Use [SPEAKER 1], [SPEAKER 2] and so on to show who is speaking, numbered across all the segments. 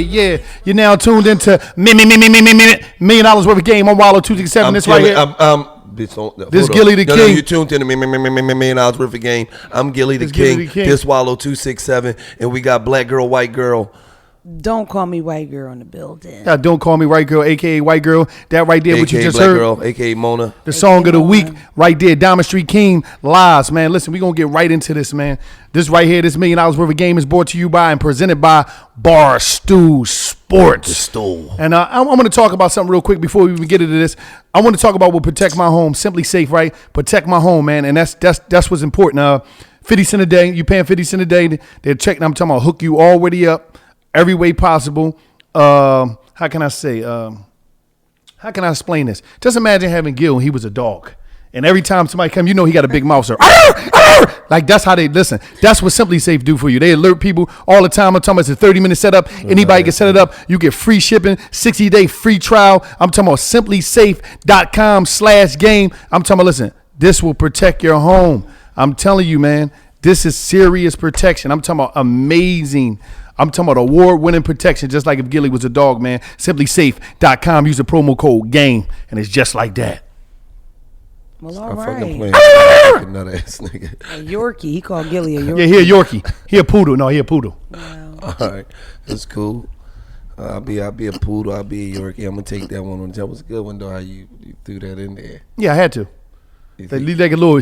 [SPEAKER 1] Yeah, you're now tuned into $1 million worth of game on Wallow 267. This right here. This Gilly the King.
[SPEAKER 2] No, you tuned in to $1 million worth of game. I'm Gilly the King. This Wallow 267, and we got Black Girl, White Girl.
[SPEAKER 3] Don't call me white girl in the building.
[SPEAKER 1] Don't call me white girl, aka white girl. That right there, what you just
[SPEAKER 2] Black
[SPEAKER 1] heard.
[SPEAKER 2] Girl, aka Mona.
[SPEAKER 1] The song of the week, right there. Diamond Street King, Lies, man. Listen, we gonna get right into this, man. This right here, this $1 million worth of game is brought to you by and presented by Barstool Sports.
[SPEAKER 2] The stool.
[SPEAKER 1] And I'm gonna talk about something real quick before we even get into this. I want to talk about what protect my home. Simply Safe, right? Protect my home, man. And that's what's important. 50 cents a day. You paying 50 cents a day. They're checking. I'm talking about hook you already up. Every way possible. How can I say? How can I explain this? Just imagine having Gil and he was a dog. And every time somebody comes, you know he got a big mouth, sir. Like, that's how they listen. That's what Simply Safe do for you. They alert people all the time. I'm talking about it's a 30-minute setup. Anybody can set it up. You get free shipping, 60-day free trial. I'm talking about simplysafe.com/game. I'm talking about, listen, this will protect your home. I'm telling you, man, this is serious protection. I'm talking about amazing. I'm talking about award-winning protection, just like if Gilly was a dog, man. Simplysafe.com. Use the promo code GAME, and it's just like that.
[SPEAKER 3] Well, all right.
[SPEAKER 2] Another ass nigga.
[SPEAKER 3] A Yorkie. He called Gilly a Yorkie.
[SPEAKER 1] Yeah, he a Yorkie. He a poodle. No, he a poodle.
[SPEAKER 3] Wow.
[SPEAKER 2] All right, that's cool. I'll be a poodle. I'll be a Yorkie. I'm gonna take that one on. That was a good one though. How you threw that in there?
[SPEAKER 1] Yeah, I had to. They leave like a little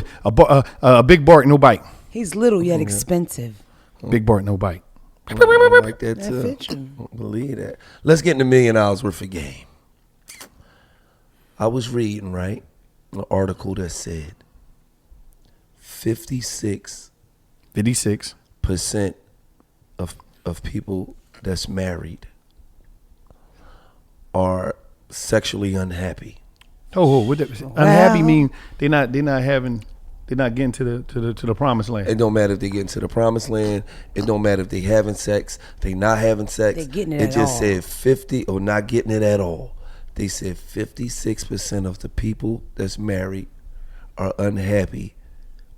[SPEAKER 1] a big bark, no bite.
[SPEAKER 3] He's little yet expensive.
[SPEAKER 1] Big bark, no bite.
[SPEAKER 2] I like that too.
[SPEAKER 3] That fit you.
[SPEAKER 2] Believe that. Let's get in $1 million worth of game. I was reading, right, an article that said 56% of people that's married are sexually unhappy.
[SPEAKER 1] Unhappy mean they're not getting to the promised land.
[SPEAKER 2] It don't matter if they get into the promised land. It don't matter if they having sex. They not having sex.
[SPEAKER 3] They getting it
[SPEAKER 2] It
[SPEAKER 3] at
[SPEAKER 2] just
[SPEAKER 3] all.
[SPEAKER 2] said 50 or not getting it at all. They said 56% of the people that's married are unhappy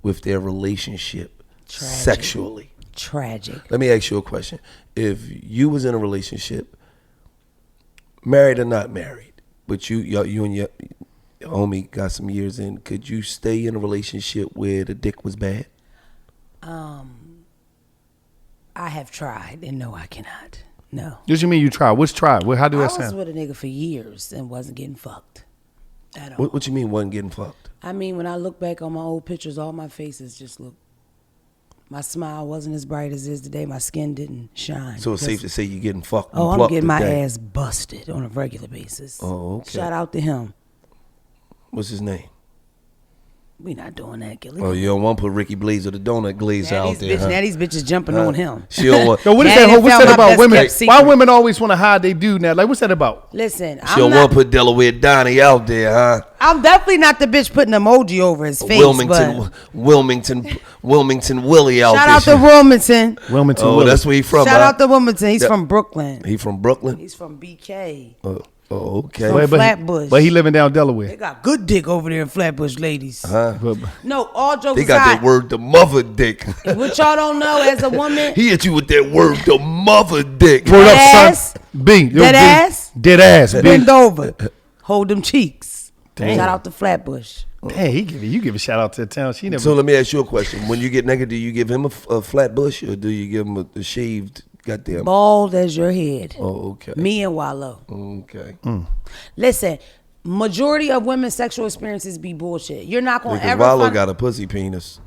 [SPEAKER 2] with their relationship sexually.
[SPEAKER 3] Tragic.
[SPEAKER 2] Let me ask you a question. If you was in a relationship, married or not married, but you and your homie got some years in, could you stay in a relationship where the dick was bad?
[SPEAKER 3] I have tried, and no, I cannot. No.
[SPEAKER 1] What you mean you tried? What's tried? How do that
[SPEAKER 3] I was
[SPEAKER 1] sound?
[SPEAKER 3] with a nigga for years and wasn't getting fucked at all.
[SPEAKER 2] What you mean wasn't getting fucked?
[SPEAKER 3] I mean, when I look back on my old pictures, all my faces just look. My smile wasn't as bright as it is today. My skin didn't shine.
[SPEAKER 2] So it's safe to say you're getting fucked.
[SPEAKER 3] Oh, I'm getting my ass busted on a regular basis.
[SPEAKER 2] Oh, okay.
[SPEAKER 3] Shout out to him.
[SPEAKER 2] What's his name?
[SPEAKER 3] We not doing that, Gilly.
[SPEAKER 2] Oh, you don't want to put Ricky Blazer, the donut glazer out there.
[SPEAKER 3] Now these bitches jumping on him.
[SPEAKER 2] She don't want.
[SPEAKER 1] Yo, what is
[SPEAKER 3] Now
[SPEAKER 1] that?
[SPEAKER 3] they
[SPEAKER 1] What's
[SPEAKER 3] found
[SPEAKER 1] that
[SPEAKER 3] my
[SPEAKER 1] about
[SPEAKER 3] best
[SPEAKER 1] women?
[SPEAKER 3] kept secret.
[SPEAKER 1] Why women always want to hide they do now? Like, what's that about?
[SPEAKER 3] Listen,
[SPEAKER 2] She don't want to put Delaware Donnie out there, huh?
[SPEAKER 3] I'm definitely not the bitch putting emoji over his face.
[SPEAKER 2] Wilmington Willie out there.
[SPEAKER 3] Shout out to Wilmington.
[SPEAKER 1] Wilmington.
[SPEAKER 2] Oh, that's where he from.
[SPEAKER 3] Shout out to Wilmington. He's from Brooklyn.
[SPEAKER 2] He from Brooklyn?
[SPEAKER 3] He's from BK.
[SPEAKER 2] Oh, okay.
[SPEAKER 3] From Flatbush.
[SPEAKER 1] But he living down
[SPEAKER 3] They
[SPEAKER 1] Delaware.
[SPEAKER 3] got good dick over there in Flatbush, ladies. No, all jokes
[SPEAKER 2] They
[SPEAKER 3] aside.
[SPEAKER 2] got that word, the mother dick.
[SPEAKER 3] What y'all don't know as a woman.
[SPEAKER 2] He hit you with that word, the mother dick.
[SPEAKER 1] Word up,
[SPEAKER 3] ass.
[SPEAKER 1] son. B.
[SPEAKER 3] Dead ass.
[SPEAKER 1] Dead ass. B.
[SPEAKER 3] Bend over. Hold them cheeks.
[SPEAKER 1] Damn.
[SPEAKER 3] Shout out to Flatbush.
[SPEAKER 1] Hey, you give a shout out to the town. She never.
[SPEAKER 2] So let me ask you a question. When you get naked, do you give him a flat bush or do you give him a shaved goddamn?
[SPEAKER 3] Bald as your head.
[SPEAKER 2] Oh, okay.
[SPEAKER 3] Me and Wallow.
[SPEAKER 2] Okay.
[SPEAKER 3] Listen, majority of women's sexual experiences be bullshit. You're not going to
[SPEAKER 2] Because
[SPEAKER 3] ever
[SPEAKER 2] Wallow got a pussy penis.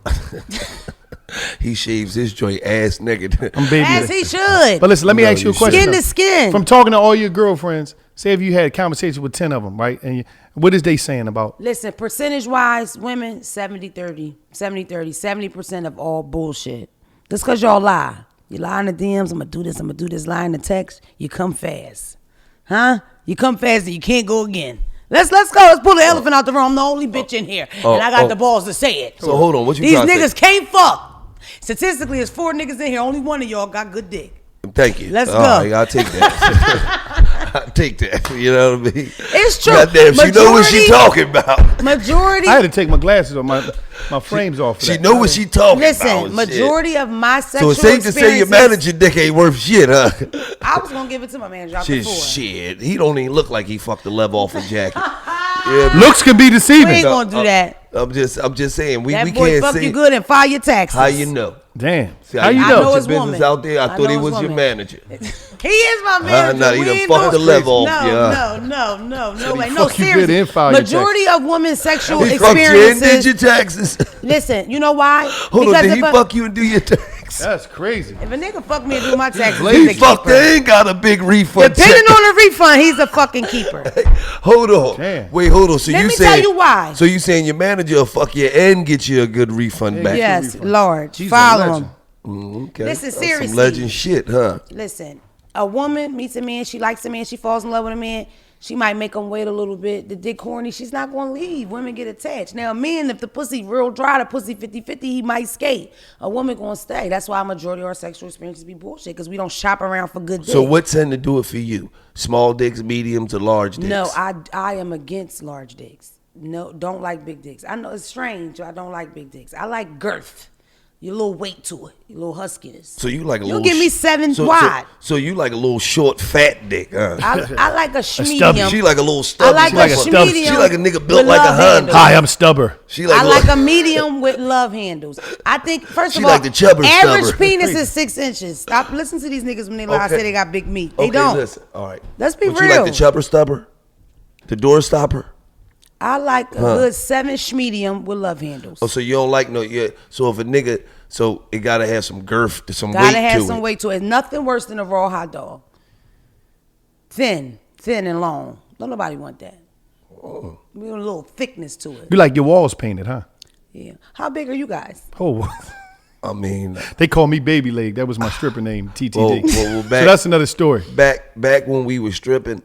[SPEAKER 2] He shaves his joint ass naked.
[SPEAKER 3] as he should.
[SPEAKER 1] But listen, let me ask you a question.
[SPEAKER 3] Skin to skin.
[SPEAKER 1] From talking to all your girlfriends, say if you had conversations with 10 of them, right? And what is they saying about?
[SPEAKER 3] Listen, percentage-wise, women, 70-30. 70% of all bullshit. That's because y'all lie. You lie in the DMs, I'm going to do this, lie in the text, you come fast. Huh? You come fast and you can't go again. Let's go. Let's pull the elephant out the room. I'm the only bitch in here. And I got the balls to say it.
[SPEAKER 2] So hold on. What you
[SPEAKER 3] These
[SPEAKER 2] trying to
[SPEAKER 3] niggas
[SPEAKER 2] say?
[SPEAKER 3] can't fuck. Statistically, there's 4 niggas in here. Only one of y'all got good dick.
[SPEAKER 2] Thank you.
[SPEAKER 3] Let's
[SPEAKER 2] All
[SPEAKER 3] go.
[SPEAKER 2] right, I'll take that. I'll take that. You know what I mean?
[SPEAKER 3] It's true.
[SPEAKER 2] Goddamn, she know what she
[SPEAKER 3] Majority-
[SPEAKER 2] talking about.
[SPEAKER 3] Majority.
[SPEAKER 1] I had to take my glasses off, my frames off. For
[SPEAKER 2] She
[SPEAKER 1] that.
[SPEAKER 2] know what she talking about.
[SPEAKER 3] Listen, majority of my
[SPEAKER 2] So
[SPEAKER 3] sexual
[SPEAKER 2] it's safe to say your manager dick ain't worth shit, huh?
[SPEAKER 3] I was gonna give it to my manager after 4.
[SPEAKER 2] Shit, he don't even look like he fucked the leather off a jacket. Yeah,
[SPEAKER 1] Looks can be
[SPEAKER 3] We
[SPEAKER 1] deceiving.
[SPEAKER 3] ain't gonna do that.
[SPEAKER 2] I'm just saying we
[SPEAKER 3] That boy
[SPEAKER 2] can't
[SPEAKER 3] fuck
[SPEAKER 2] say
[SPEAKER 3] you good and file your taxes.
[SPEAKER 2] how you know.
[SPEAKER 1] Damn.
[SPEAKER 2] See,
[SPEAKER 1] How you
[SPEAKER 3] I
[SPEAKER 1] know?
[SPEAKER 3] know
[SPEAKER 2] Put
[SPEAKER 3] it's
[SPEAKER 2] your business
[SPEAKER 3] woman.
[SPEAKER 2] out there. I
[SPEAKER 3] I
[SPEAKER 2] thought
[SPEAKER 3] know
[SPEAKER 2] he
[SPEAKER 3] it's
[SPEAKER 2] was your
[SPEAKER 3] woman.
[SPEAKER 2] manager.
[SPEAKER 3] He is my manager.
[SPEAKER 2] Nah, you
[SPEAKER 3] We
[SPEAKER 2] done
[SPEAKER 3] ain't
[SPEAKER 2] fucked the leather off,
[SPEAKER 3] No way. No,
[SPEAKER 1] fuck you good and
[SPEAKER 3] seriously.
[SPEAKER 1] file your
[SPEAKER 3] Majority of women's sexual
[SPEAKER 2] He fucked you and did
[SPEAKER 3] experiences.
[SPEAKER 2] your taxes.
[SPEAKER 3] Listen, you know why?
[SPEAKER 2] Hold on, did
[SPEAKER 3] if
[SPEAKER 2] he
[SPEAKER 3] a-
[SPEAKER 2] fuck you and do your taxes?
[SPEAKER 1] That's crazy.
[SPEAKER 3] If a nigga fuck me and do my taxes,
[SPEAKER 2] He
[SPEAKER 3] he's a
[SPEAKER 2] fucked.
[SPEAKER 3] keeper.
[SPEAKER 2] They ain't got a big refund
[SPEAKER 3] Depending
[SPEAKER 2] check.
[SPEAKER 3] on the refund, he's a fucking keeper.
[SPEAKER 2] Hold on.
[SPEAKER 1] Damn.
[SPEAKER 2] Wait, hold on. So
[SPEAKER 3] Let
[SPEAKER 2] you
[SPEAKER 3] me
[SPEAKER 2] saying,
[SPEAKER 3] tell you why.
[SPEAKER 2] So you saying your manager will fuck you and get you a good refund back?
[SPEAKER 3] Yes,
[SPEAKER 1] refund.
[SPEAKER 3] Lord.
[SPEAKER 1] She's a
[SPEAKER 3] Follow
[SPEAKER 1] legend.
[SPEAKER 3] him.
[SPEAKER 2] Okay.
[SPEAKER 3] Listen,
[SPEAKER 2] That's
[SPEAKER 3] seriously.
[SPEAKER 2] some legend shit, huh?
[SPEAKER 3] Listen, a woman meets a man, she likes a man, she falls in love with a man. She might make him wait a little bit. The dick horny, she's not going to leave. Women get attached. Now, a man, if the pussy real dry, the pussy 50-50, he might skate. A woman going to stay. That's why a majority of our sexual experiences be bullshit, because we don't shop around for good dick.
[SPEAKER 2] So what tend to do it for you? Small dicks, medium to large dicks?
[SPEAKER 3] No, I am against large dicks. No, don't like big dicks. I know it's strange. I don't like big dicks. I like girth. Your little weight to it. Your little huskiness.
[SPEAKER 2] So you like a
[SPEAKER 3] You
[SPEAKER 2] little...
[SPEAKER 3] give me 7 wide.
[SPEAKER 2] So you like a little short, fat dick, huh?
[SPEAKER 3] I like a
[SPEAKER 1] stubby.
[SPEAKER 3] schmedium.
[SPEAKER 2] She like a little stubby.
[SPEAKER 3] I like
[SPEAKER 2] She
[SPEAKER 3] a
[SPEAKER 2] like a
[SPEAKER 3] schmedium.
[SPEAKER 2] She like a nigga
[SPEAKER 3] with
[SPEAKER 2] built like a
[SPEAKER 3] love
[SPEAKER 2] Honda.
[SPEAKER 3] handles.
[SPEAKER 1] Hi, I'm stubber.
[SPEAKER 2] She like
[SPEAKER 3] I like a medium with love handles. I think, first
[SPEAKER 2] She
[SPEAKER 3] of all,
[SPEAKER 2] like the chubber
[SPEAKER 3] average
[SPEAKER 2] stubber.
[SPEAKER 3] penis is 6 inches. Stop listening to these niggas when they lie,
[SPEAKER 2] Okay.
[SPEAKER 3] say they got big meat. They
[SPEAKER 2] Okay,
[SPEAKER 3] don't.
[SPEAKER 2] listen. All right.
[SPEAKER 3] Let's be
[SPEAKER 2] But you
[SPEAKER 3] real.
[SPEAKER 2] like the chubber stubber? The door stopper?
[SPEAKER 3] I like a good 7 medium with love handles.
[SPEAKER 2] Oh, so you don't like no... Yeah. So if a nigga... So it gotta have some girth, some weight
[SPEAKER 3] Gotta
[SPEAKER 2] to
[SPEAKER 3] have
[SPEAKER 2] it.
[SPEAKER 3] some weight to it. Nothing worse than a raw hot dog. Thin and long. Don't nobody want that.
[SPEAKER 2] Oh.
[SPEAKER 3] We want a little thickness to it.
[SPEAKER 1] You like your walls painted, huh?
[SPEAKER 3] Yeah. How big are you guys?
[SPEAKER 1] Oh,
[SPEAKER 2] I mean...
[SPEAKER 1] they call me Baby Leg. That was my stripper name, TTD.
[SPEAKER 2] Well,
[SPEAKER 1] so that's another story.
[SPEAKER 2] Back when we were stripping...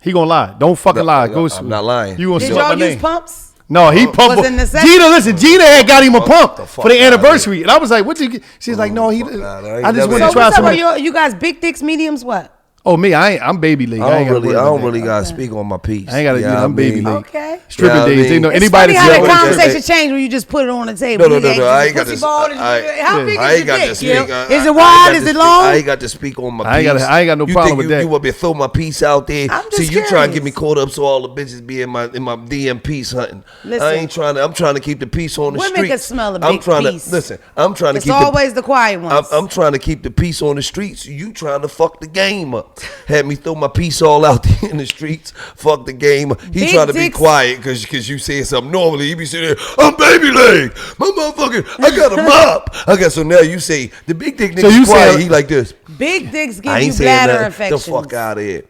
[SPEAKER 1] He gonna lie. Don't fucking lie.
[SPEAKER 2] no,
[SPEAKER 1] Go.
[SPEAKER 2] I'm not lying.
[SPEAKER 1] You gonna
[SPEAKER 3] Did
[SPEAKER 1] say my
[SPEAKER 3] y'all use
[SPEAKER 1] name?
[SPEAKER 3] pumps?
[SPEAKER 1] No, he pumped.
[SPEAKER 3] Was it necessity?
[SPEAKER 1] Gina, listen, Gina had got him a pump
[SPEAKER 2] the fuck
[SPEAKER 1] for the
[SPEAKER 2] outta
[SPEAKER 1] anniversary, and I was like, "What you?" Get? She's like, "No, he."
[SPEAKER 2] fuck outta here.
[SPEAKER 1] I just
[SPEAKER 2] So
[SPEAKER 1] want to
[SPEAKER 3] So
[SPEAKER 1] try
[SPEAKER 3] what's up?
[SPEAKER 1] something.
[SPEAKER 3] Are you guys big dicks, mediums, what?
[SPEAKER 1] Oh, me, I'm Baby Leg.
[SPEAKER 2] I don't
[SPEAKER 1] gotta
[SPEAKER 2] really gotta speak on my piece.
[SPEAKER 1] I ain't gotta- I'm Baby Leg.
[SPEAKER 3] Okay.
[SPEAKER 1] Stripper
[SPEAKER 2] Yeah, I
[SPEAKER 1] days.
[SPEAKER 2] mean-
[SPEAKER 1] They know
[SPEAKER 3] It's
[SPEAKER 1] anybody
[SPEAKER 3] funny how
[SPEAKER 1] that's
[SPEAKER 3] the
[SPEAKER 1] young-
[SPEAKER 3] conversation changed when you just put it on the table.
[SPEAKER 2] No.
[SPEAKER 3] You
[SPEAKER 2] I ain't got
[SPEAKER 3] pussy
[SPEAKER 2] to.
[SPEAKER 3] ball, how big
[SPEAKER 2] I
[SPEAKER 3] is
[SPEAKER 2] ain't
[SPEAKER 3] your
[SPEAKER 2] got to
[SPEAKER 3] dick?
[SPEAKER 2] speak.
[SPEAKER 3] You know?
[SPEAKER 2] I-
[SPEAKER 3] Is
[SPEAKER 2] I
[SPEAKER 3] it wide?
[SPEAKER 2] ain't
[SPEAKER 3] Is
[SPEAKER 2] got
[SPEAKER 3] it
[SPEAKER 2] to
[SPEAKER 3] long?
[SPEAKER 2] I ain't got to speak on my
[SPEAKER 1] I ain't
[SPEAKER 2] piece.
[SPEAKER 1] got- I ain't got no
[SPEAKER 2] You
[SPEAKER 1] problem
[SPEAKER 2] think
[SPEAKER 1] with
[SPEAKER 2] you,
[SPEAKER 1] that.
[SPEAKER 2] You want me to throw my piece out there?
[SPEAKER 3] I'm just
[SPEAKER 2] See, you trying to get
[SPEAKER 3] curious.
[SPEAKER 2] me caught up so all the bitches be in my DM piece hunting.
[SPEAKER 3] Listen.
[SPEAKER 2] I ain't trying to. I'm trying to keep the peace on the
[SPEAKER 3] Women
[SPEAKER 2] streets.
[SPEAKER 3] can smell a
[SPEAKER 2] I'm
[SPEAKER 3] big
[SPEAKER 2] trying
[SPEAKER 3] piece.
[SPEAKER 2] to listen. I'm trying to
[SPEAKER 3] It's
[SPEAKER 2] keep
[SPEAKER 3] always the quiet ones.
[SPEAKER 2] I'm trying to keep the peace on the streets. You trying to fuck the game up. Had me throw my piece all out there in the streets. Fuck the game up. He
[SPEAKER 3] Big
[SPEAKER 2] trying to be
[SPEAKER 3] dicks-
[SPEAKER 2] quiet because you say something. Normally he be sitting there, I'm Baby Leg. My motherfucker, I got a mop. Okay, so now you say the big dick nigga
[SPEAKER 1] you
[SPEAKER 2] quiet.
[SPEAKER 1] say-
[SPEAKER 2] He like this.
[SPEAKER 3] Big dicks
[SPEAKER 2] I
[SPEAKER 3] give
[SPEAKER 2] ain't
[SPEAKER 3] you
[SPEAKER 2] saying
[SPEAKER 3] bladder
[SPEAKER 2] nothing.
[SPEAKER 3] infections.
[SPEAKER 2] The fuck out of here.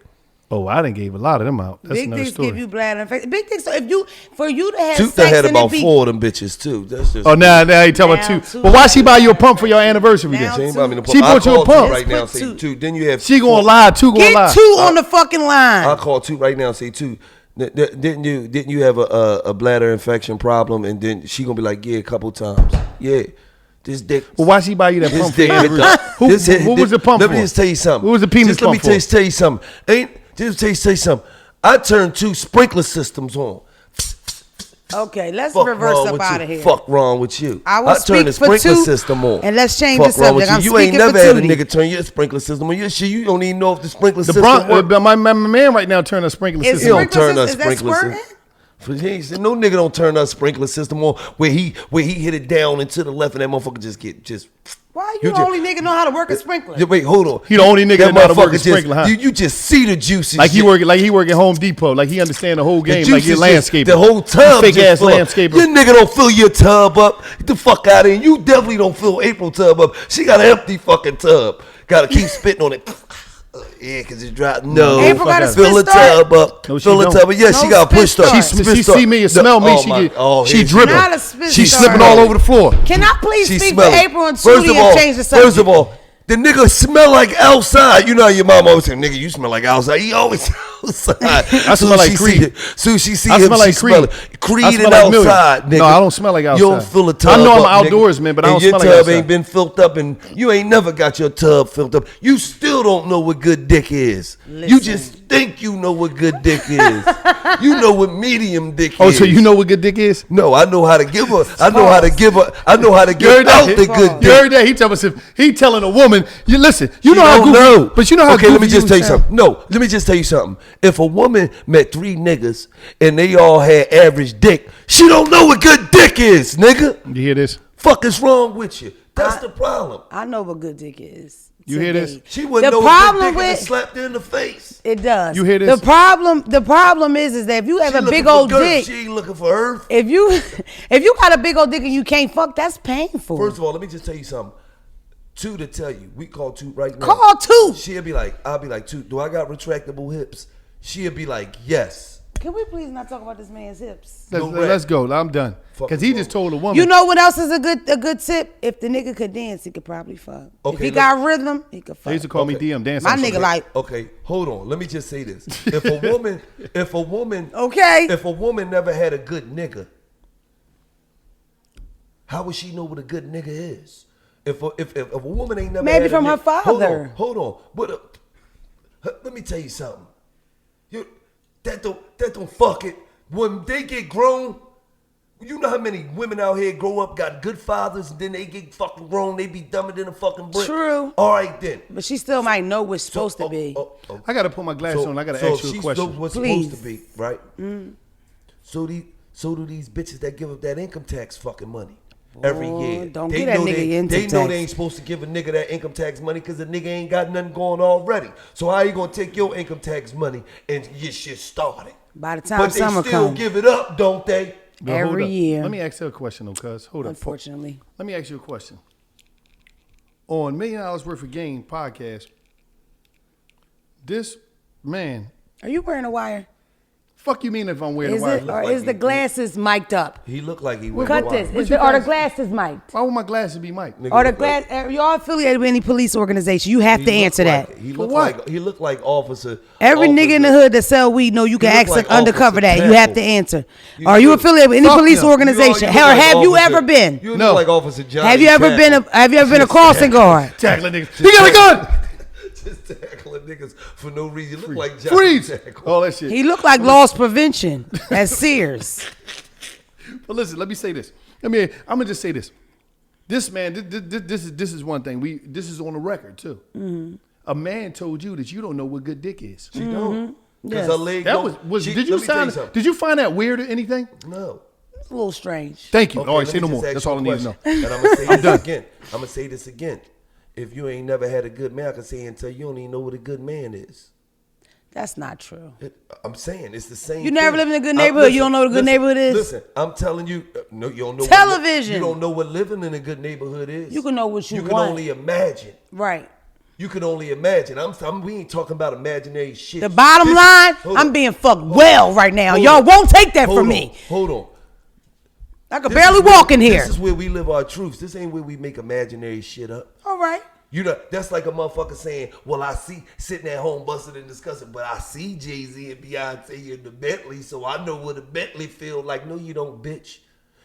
[SPEAKER 1] Oh, I done gave a lot of them out. That's
[SPEAKER 3] Big
[SPEAKER 1] another
[SPEAKER 3] dicks
[SPEAKER 1] story.
[SPEAKER 3] give you bladder infections. Big dicks. So for you to have
[SPEAKER 2] Tooth
[SPEAKER 3] sex
[SPEAKER 2] had
[SPEAKER 3] and
[SPEAKER 2] about
[SPEAKER 3] it be
[SPEAKER 2] 4 of them bitches too. That's just.
[SPEAKER 1] Oh, now you talking
[SPEAKER 3] Now,
[SPEAKER 1] about two.
[SPEAKER 3] two.
[SPEAKER 1] But why she buy you a pump for your anniversary
[SPEAKER 3] Now,
[SPEAKER 1] then?
[SPEAKER 2] She ain't buy me the pump.
[SPEAKER 1] She
[SPEAKER 2] I
[SPEAKER 1] bought you a
[SPEAKER 2] called
[SPEAKER 1] pump.
[SPEAKER 2] Tooth right now.
[SPEAKER 3] Let's put
[SPEAKER 2] Say
[SPEAKER 3] Tooth.
[SPEAKER 2] two. Then you have.
[SPEAKER 1] She gonna lie. Two gonna
[SPEAKER 3] get
[SPEAKER 1] lie.
[SPEAKER 3] 2 on the fucking line.
[SPEAKER 2] I'll call Tooth right now. And say Tooth. Didn't you have a bladder infection problem? And then she gonna be like, yeah, a couple times. Yeah. This dick.
[SPEAKER 1] Well, why she buy you that
[SPEAKER 2] This
[SPEAKER 1] pump for
[SPEAKER 2] dick.
[SPEAKER 1] your anniversary? What was the pump
[SPEAKER 2] Let
[SPEAKER 1] for?
[SPEAKER 2] me just tell you something.
[SPEAKER 1] What was the penis
[SPEAKER 2] just
[SPEAKER 1] pump
[SPEAKER 2] let me
[SPEAKER 1] for?
[SPEAKER 2] tell you something. Just tell you something. I turned 2 sprinkler systems on.
[SPEAKER 3] Okay, let's
[SPEAKER 2] Fuck
[SPEAKER 3] reverse
[SPEAKER 2] wrong
[SPEAKER 3] up
[SPEAKER 2] with
[SPEAKER 3] out
[SPEAKER 2] you.
[SPEAKER 3] of here.
[SPEAKER 2] Fuck wrong with you.
[SPEAKER 3] I will
[SPEAKER 2] turned the
[SPEAKER 3] speak for
[SPEAKER 2] sprinkler
[SPEAKER 3] Tooth,
[SPEAKER 2] system on.
[SPEAKER 3] and let's change
[SPEAKER 2] Fuck
[SPEAKER 3] the
[SPEAKER 2] wrong with
[SPEAKER 3] subject. I'm
[SPEAKER 2] you. You ain't
[SPEAKER 3] speaking
[SPEAKER 2] never
[SPEAKER 3] for
[SPEAKER 2] had a
[SPEAKER 3] Tootie.
[SPEAKER 2] nigga turn your sprinkler system on. Shit, you don't even know if the sprinkler
[SPEAKER 1] The
[SPEAKER 2] system work.
[SPEAKER 1] my man right now turned a sprinkler
[SPEAKER 3] Is
[SPEAKER 2] He
[SPEAKER 1] system.
[SPEAKER 2] don't
[SPEAKER 3] sprinkler
[SPEAKER 2] turn
[SPEAKER 3] system-
[SPEAKER 2] us
[SPEAKER 3] is that
[SPEAKER 2] sprinkler
[SPEAKER 3] squirting?
[SPEAKER 2] system. No nigga don't turn us sprinkler system on where he hit it down and to the left and that motherfucker just.
[SPEAKER 3] Why
[SPEAKER 2] You
[SPEAKER 3] you the
[SPEAKER 2] just-
[SPEAKER 3] only nigga know how to work a sprinkler?
[SPEAKER 2] Yeah, wait, hold on.
[SPEAKER 1] He the only nigga that know how to work a
[SPEAKER 2] motherfucker
[SPEAKER 1] sprinkler, huh?
[SPEAKER 2] You just see the juices.
[SPEAKER 1] Like he work at Home Depot. Like he understand the whole game.
[SPEAKER 2] The
[SPEAKER 1] Like he a
[SPEAKER 2] juices just-
[SPEAKER 1] landscaper.
[SPEAKER 2] The whole tub
[SPEAKER 1] Fake
[SPEAKER 2] just
[SPEAKER 1] ass
[SPEAKER 2] full up.
[SPEAKER 1] landscaper.
[SPEAKER 2] Your nigga don't fill your tub up. Get the fuck out of here. You definitely don't fill April tub up. She got an empty fucking tub. Gotta keep spitting on it. Yeah, cause it's dry. No,
[SPEAKER 3] April got a
[SPEAKER 2] fill the
[SPEAKER 3] spit start?
[SPEAKER 2] tub up.
[SPEAKER 1] No, she
[SPEAKER 2] Fill the
[SPEAKER 1] don't.
[SPEAKER 2] tub up. Yeah,
[SPEAKER 3] No
[SPEAKER 2] she got
[SPEAKER 3] spit
[SPEAKER 2] pushed up.
[SPEAKER 3] start.
[SPEAKER 1] She see me and smell me. She dripping.
[SPEAKER 3] Not a spit
[SPEAKER 1] She's
[SPEAKER 3] start.
[SPEAKER 1] slipping all over the floor.
[SPEAKER 3] Can I please
[SPEAKER 2] She
[SPEAKER 3] speak
[SPEAKER 2] smell
[SPEAKER 3] for
[SPEAKER 2] it.
[SPEAKER 3] April and
[SPEAKER 2] First
[SPEAKER 3] Tootie
[SPEAKER 2] of all,
[SPEAKER 3] and change the subject?
[SPEAKER 2] First of all, The nigga smell like outside. You know how your mom always say, nigga, you smell like outside. He always outside.
[SPEAKER 1] I smell like Creed.
[SPEAKER 2] Soon she see
[SPEAKER 1] I
[SPEAKER 2] him,
[SPEAKER 1] smell
[SPEAKER 2] she
[SPEAKER 1] like
[SPEAKER 2] smell
[SPEAKER 1] Creed.
[SPEAKER 2] it. Creed
[SPEAKER 1] I smell
[SPEAKER 2] and
[SPEAKER 1] like
[SPEAKER 2] outside,
[SPEAKER 1] Million.
[SPEAKER 2] nigga.
[SPEAKER 1] No, I don't smell like outside.
[SPEAKER 2] You don't fill a tub
[SPEAKER 1] I know I'm
[SPEAKER 2] up,
[SPEAKER 1] an outdoors man, but I don't
[SPEAKER 2] and your
[SPEAKER 1] smell like
[SPEAKER 2] tub
[SPEAKER 1] outside.
[SPEAKER 2] ain't been filled up, and you ain't never got your tub filled up. You still don't know what good dick is.
[SPEAKER 3] Listen.
[SPEAKER 2] You just think you know what good dick is. You know what medium dick is.
[SPEAKER 1] Oh, so you know what good dick is?
[SPEAKER 2] No, I know how to give her. I know how to give her. I know how to give out the good
[SPEAKER 1] You
[SPEAKER 2] dick.
[SPEAKER 1] heard that? He telling us if he telling a woman, you listen, you
[SPEAKER 2] She
[SPEAKER 1] know how
[SPEAKER 2] don't
[SPEAKER 1] goofy,
[SPEAKER 2] know.
[SPEAKER 1] but you know how
[SPEAKER 2] okay, let me
[SPEAKER 1] goofy
[SPEAKER 2] just tell you
[SPEAKER 1] sound.
[SPEAKER 2] something. No, let me just tell you something. If a woman met 3 niggas and they all had average dick, she don't know what good dick is, nigga.
[SPEAKER 1] You hear this?
[SPEAKER 2] Fuck is wrong with you? That's the problem.
[SPEAKER 3] I know what good dick is.
[SPEAKER 1] You hear this?
[SPEAKER 3] today.
[SPEAKER 2] She wouldn't
[SPEAKER 3] The
[SPEAKER 2] know what
[SPEAKER 3] problem
[SPEAKER 2] good dick is
[SPEAKER 3] with-
[SPEAKER 2] slapped her in the face.
[SPEAKER 3] It does.
[SPEAKER 1] You hear this?
[SPEAKER 3] The problem is that if you have
[SPEAKER 2] She
[SPEAKER 3] a
[SPEAKER 2] looking
[SPEAKER 3] big
[SPEAKER 2] for
[SPEAKER 3] old
[SPEAKER 2] girth.
[SPEAKER 3] dick,
[SPEAKER 2] She ain't looking for earth.
[SPEAKER 3] if you got a big old dick and you can't fuck, that's painful.
[SPEAKER 2] First of all, let me just tell you something. 2 to tell you. We call 2 right now.
[SPEAKER 3] Call 2.
[SPEAKER 2] She'll be like, I'll be like, 2, do I got retractable hips? She'll be like, yes.
[SPEAKER 3] Can we please not talk about this man's hips?
[SPEAKER 1] Let's go. I'm done.
[SPEAKER 2] Fuck
[SPEAKER 1] Because
[SPEAKER 2] is
[SPEAKER 1] he
[SPEAKER 2] wrong.
[SPEAKER 1] just told a woman.
[SPEAKER 3] You know what else is a good tip? If the nigga could dance, he could probably fuck.
[SPEAKER 2] Okay,
[SPEAKER 3] if he
[SPEAKER 2] look-
[SPEAKER 3] got rhythm, he could
[SPEAKER 1] They
[SPEAKER 3] fuck.
[SPEAKER 1] used to call me
[SPEAKER 2] Okay.
[SPEAKER 1] DM dance.
[SPEAKER 3] My nigga like,
[SPEAKER 2] Okay, hold on. Let me just say this. If a woman
[SPEAKER 3] okay.
[SPEAKER 2] if a woman never had a good nigga, how would she know what a good nigga is? If a woman ain't never
[SPEAKER 3] Maybe
[SPEAKER 2] had
[SPEAKER 3] from
[SPEAKER 2] a
[SPEAKER 3] her
[SPEAKER 2] nigga,
[SPEAKER 3] father.
[SPEAKER 2] Hold on. But let me tell you something. That don't fuck it. When they get grown, you know how many women out here grow up, got good fathers, and then they get fucking grown, they be dumber than a fucking brick.
[SPEAKER 3] True.
[SPEAKER 2] All right then.
[SPEAKER 3] But she still might know what's supposed to be.
[SPEAKER 1] I got to put my glasses on. I got to ask you a
[SPEAKER 2] she
[SPEAKER 1] question.
[SPEAKER 2] knows what's
[SPEAKER 3] Please.
[SPEAKER 2] supposed to be, right? So do these bitches that give up that income tax fucking money every year.
[SPEAKER 3] don't
[SPEAKER 2] They
[SPEAKER 3] get that
[SPEAKER 2] know
[SPEAKER 3] nigga
[SPEAKER 2] they,
[SPEAKER 3] income
[SPEAKER 2] They know
[SPEAKER 3] tax.
[SPEAKER 2] they ain't supposed to give a nigga that income tax money because the nigga ain't got nothing going already. So how you gonna take your income tax money and get shit started?
[SPEAKER 3] By the time
[SPEAKER 2] But they
[SPEAKER 3] summer
[SPEAKER 2] still
[SPEAKER 3] comes,
[SPEAKER 2] give it up, don't they?
[SPEAKER 1] But hold
[SPEAKER 3] every
[SPEAKER 1] up.
[SPEAKER 3] year.
[SPEAKER 1] Let me ask you a question, though, cuz. Hold up.
[SPEAKER 3] unfortunately.
[SPEAKER 1] Let me ask you a question. On $1 Million Worth of Game podcast, this man,
[SPEAKER 3] Are you wearing a wire?
[SPEAKER 1] fuck you mean if I'm wearing
[SPEAKER 3] Is
[SPEAKER 1] a wire?
[SPEAKER 3] it,
[SPEAKER 2] look
[SPEAKER 3] or
[SPEAKER 2] like
[SPEAKER 3] is the
[SPEAKER 2] he-
[SPEAKER 3] glasses mic'd up?
[SPEAKER 2] He looked like he went
[SPEAKER 3] Cut
[SPEAKER 2] wild.
[SPEAKER 3] this.
[SPEAKER 1] What
[SPEAKER 3] Is
[SPEAKER 1] you
[SPEAKER 3] the, are the
[SPEAKER 1] guys-
[SPEAKER 3] glasses mic'd?
[SPEAKER 1] Why would my glasses be Mike?
[SPEAKER 2] Nigga
[SPEAKER 3] Or the
[SPEAKER 2] look like-
[SPEAKER 3] glass? Y'all affiliated with any police organization? You have
[SPEAKER 2] he
[SPEAKER 3] to
[SPEAKER 2] looked
[SPEAKER 3] answer
[SPEAKER 2] like-
[SPEAKER 3] that.
[SPEAKER 2] He
[SPEAKER 1] For
[SPEAKER 2] looked
[SPEAKER 1] what?
[SPEAKER 2] like he looked like officer.
[SPEAKER 3] Every
[SPEAKER 2] officer,
[SPEAKER 3] nigga in the hood that sell weed know you can
[SPEAKER 2] He look
[SPEAKER 3] ask
[SPEAKER 2] like
[SPEAKER 3] undercover
[SPEAKER 2] Officer
[SPEAKER 3] that. You have to
[SPEAKER 2] Tackle.
[SPEAKER 3] answer.
[SPEAKER 2] You
[SPEAKER 3] Are you
[SPEAKER 2] do.
[SPEAKER 3] affiliated with any
[SPEAKER 1] Fuck
[SPEAKER 3] police
[SPEAKER 1] them.
[SPEAKER 3] organization?
[SPEAKER 2] You
[SPEAKER 3] Hell,
[SPEAKER 2] look like
[SPEAKER 3] have you
[SPEAKER 2] Officer-
[SPEAKER 3] ever been?
[SPEAKER 2] You
[SPEAKER 1] No.
[SPEAKER 2] look like Officer Johnny.
[SPEAKER 3] Have you ever been a crossing guard?
[SPEAKER 1] Tackling niggas. He got a gun!
[SPEAKER 2] Just tackling niggas for no reason. You look like Johnny
[SPEAKER 1] Freeze!
[SPEAKER 2] Tackle.
[SPEAKER 1] All that shit.
[SPEAKER 3] He looked like loss prevention at Sears.
[SPEAKER 1] But listen, let me say this. I'm gonna just say this. This man, this is one thing. This is on the record too.
[SPEAKER 3] Mm-hmm.
[SPEAKER 1] A man told you that you don't know what good dick is.
[SPEAKER 2] She don't. Because
[SPEAKER 3] Yes.
[SPEAKER 2] her leg
[SPEAKER 1] That
[SPEAKER 2] don't-
[SPEAKER 1] was
[SPEAKER 2] she-
[SPEAKER 1] did you
[SPEAKER 2] let me tell
[SPEAKER 1] find
[SPEAKER 2] something.
[SPEAKER 1] did you find that weird or anything?
[SPEAKER 2] No.
[SPEAKER 3] It's a little strange.
[SPEAKER 1] Thank you.
[SPEAKER 2] Okay,
[SPEAKER 1] All right,
[SPEAKER 2] let
[SPEAKER 1] say
[SPEAKER 2] me
[SPEAKER 1] no
[SPEAKER 2] just
[SPEAKER 1] more.
[SPEAKER 2] ask
[SPEAKER 1] That's
[SPEAKER 2] you
[SPEAKER 1] all I
[SPEAKER 2] a
[SPEAKER 1] need to know.
[SPEAKER 2] question. And I'm gonna say this again. I'm gonna say this again. If you ain't never had a good man, I can say until you don't even know what a good man is.
[SPEAKER 3] That's not true.
[SPEAKER 2] I'm saying it's the same.
[SPEAKER 3] You never
[SPEAKER 2] thing.
[SPEAKER 3] lived in a good neighborhood, you don't know what a good neighborhood is?
[SPEAKER 2] Listen, I'm telling you, no, you don't know.
[SPEAKER 3] Television.
[SPEAKER 2] You don't know what living in a good neighborhood is.
[SPEAKER 3] You can know what you
[SPEAKER 2] You can
[SPEAKER 3] want.
[SPEAKER 2] only imagine.
[SPEAKER 3] Right.
[SPEAKER 2] You can only imagine. We ain't talking about imaginary shit.
[SPEAKER 3] The bottom
[SPEAKER 2] This-
[SPEAKER 3] line,
[SPEAKER 2] hold
[SPEAKER 3] I'm
[SPEAKER 2] on.
[SPEAKER 3] being fucked
[SPEAKER 2] Hold
[SPEAKER 3] well
[SPEAKER 2] on.
[SPEAKER 3] right now.
[SPEAKER 2] Hold
[SPEAKER 3] Y'all
[SPEAKER 2] on.
[SPEAKER 3] won't take that
[SPEAKER 2] Hold
[SPEAKER 3] from
[SPEAKER 2] on.
[SPEAKER 3] me.
[SPEAKER 2] Hold on.
[SPEAKER 3] I could
[SPEAKER 2] This
[SPEAKER 3] barely
[SPEAKER 2] is where-
[SPEAKER 3] walk in here.
[SPEAKER 2] This is where we live our truths. This ain't where we make imaginary shit up.
[SPEAKER 3] All right.
[SPEAKER 2] You know, that's like a motherfucker saying, well, I see, sitting at home busting and discussing, but I see Jay-Z and Beyonce in the Bentley, so I know what a Bentley feel like. No, you don't, bitch.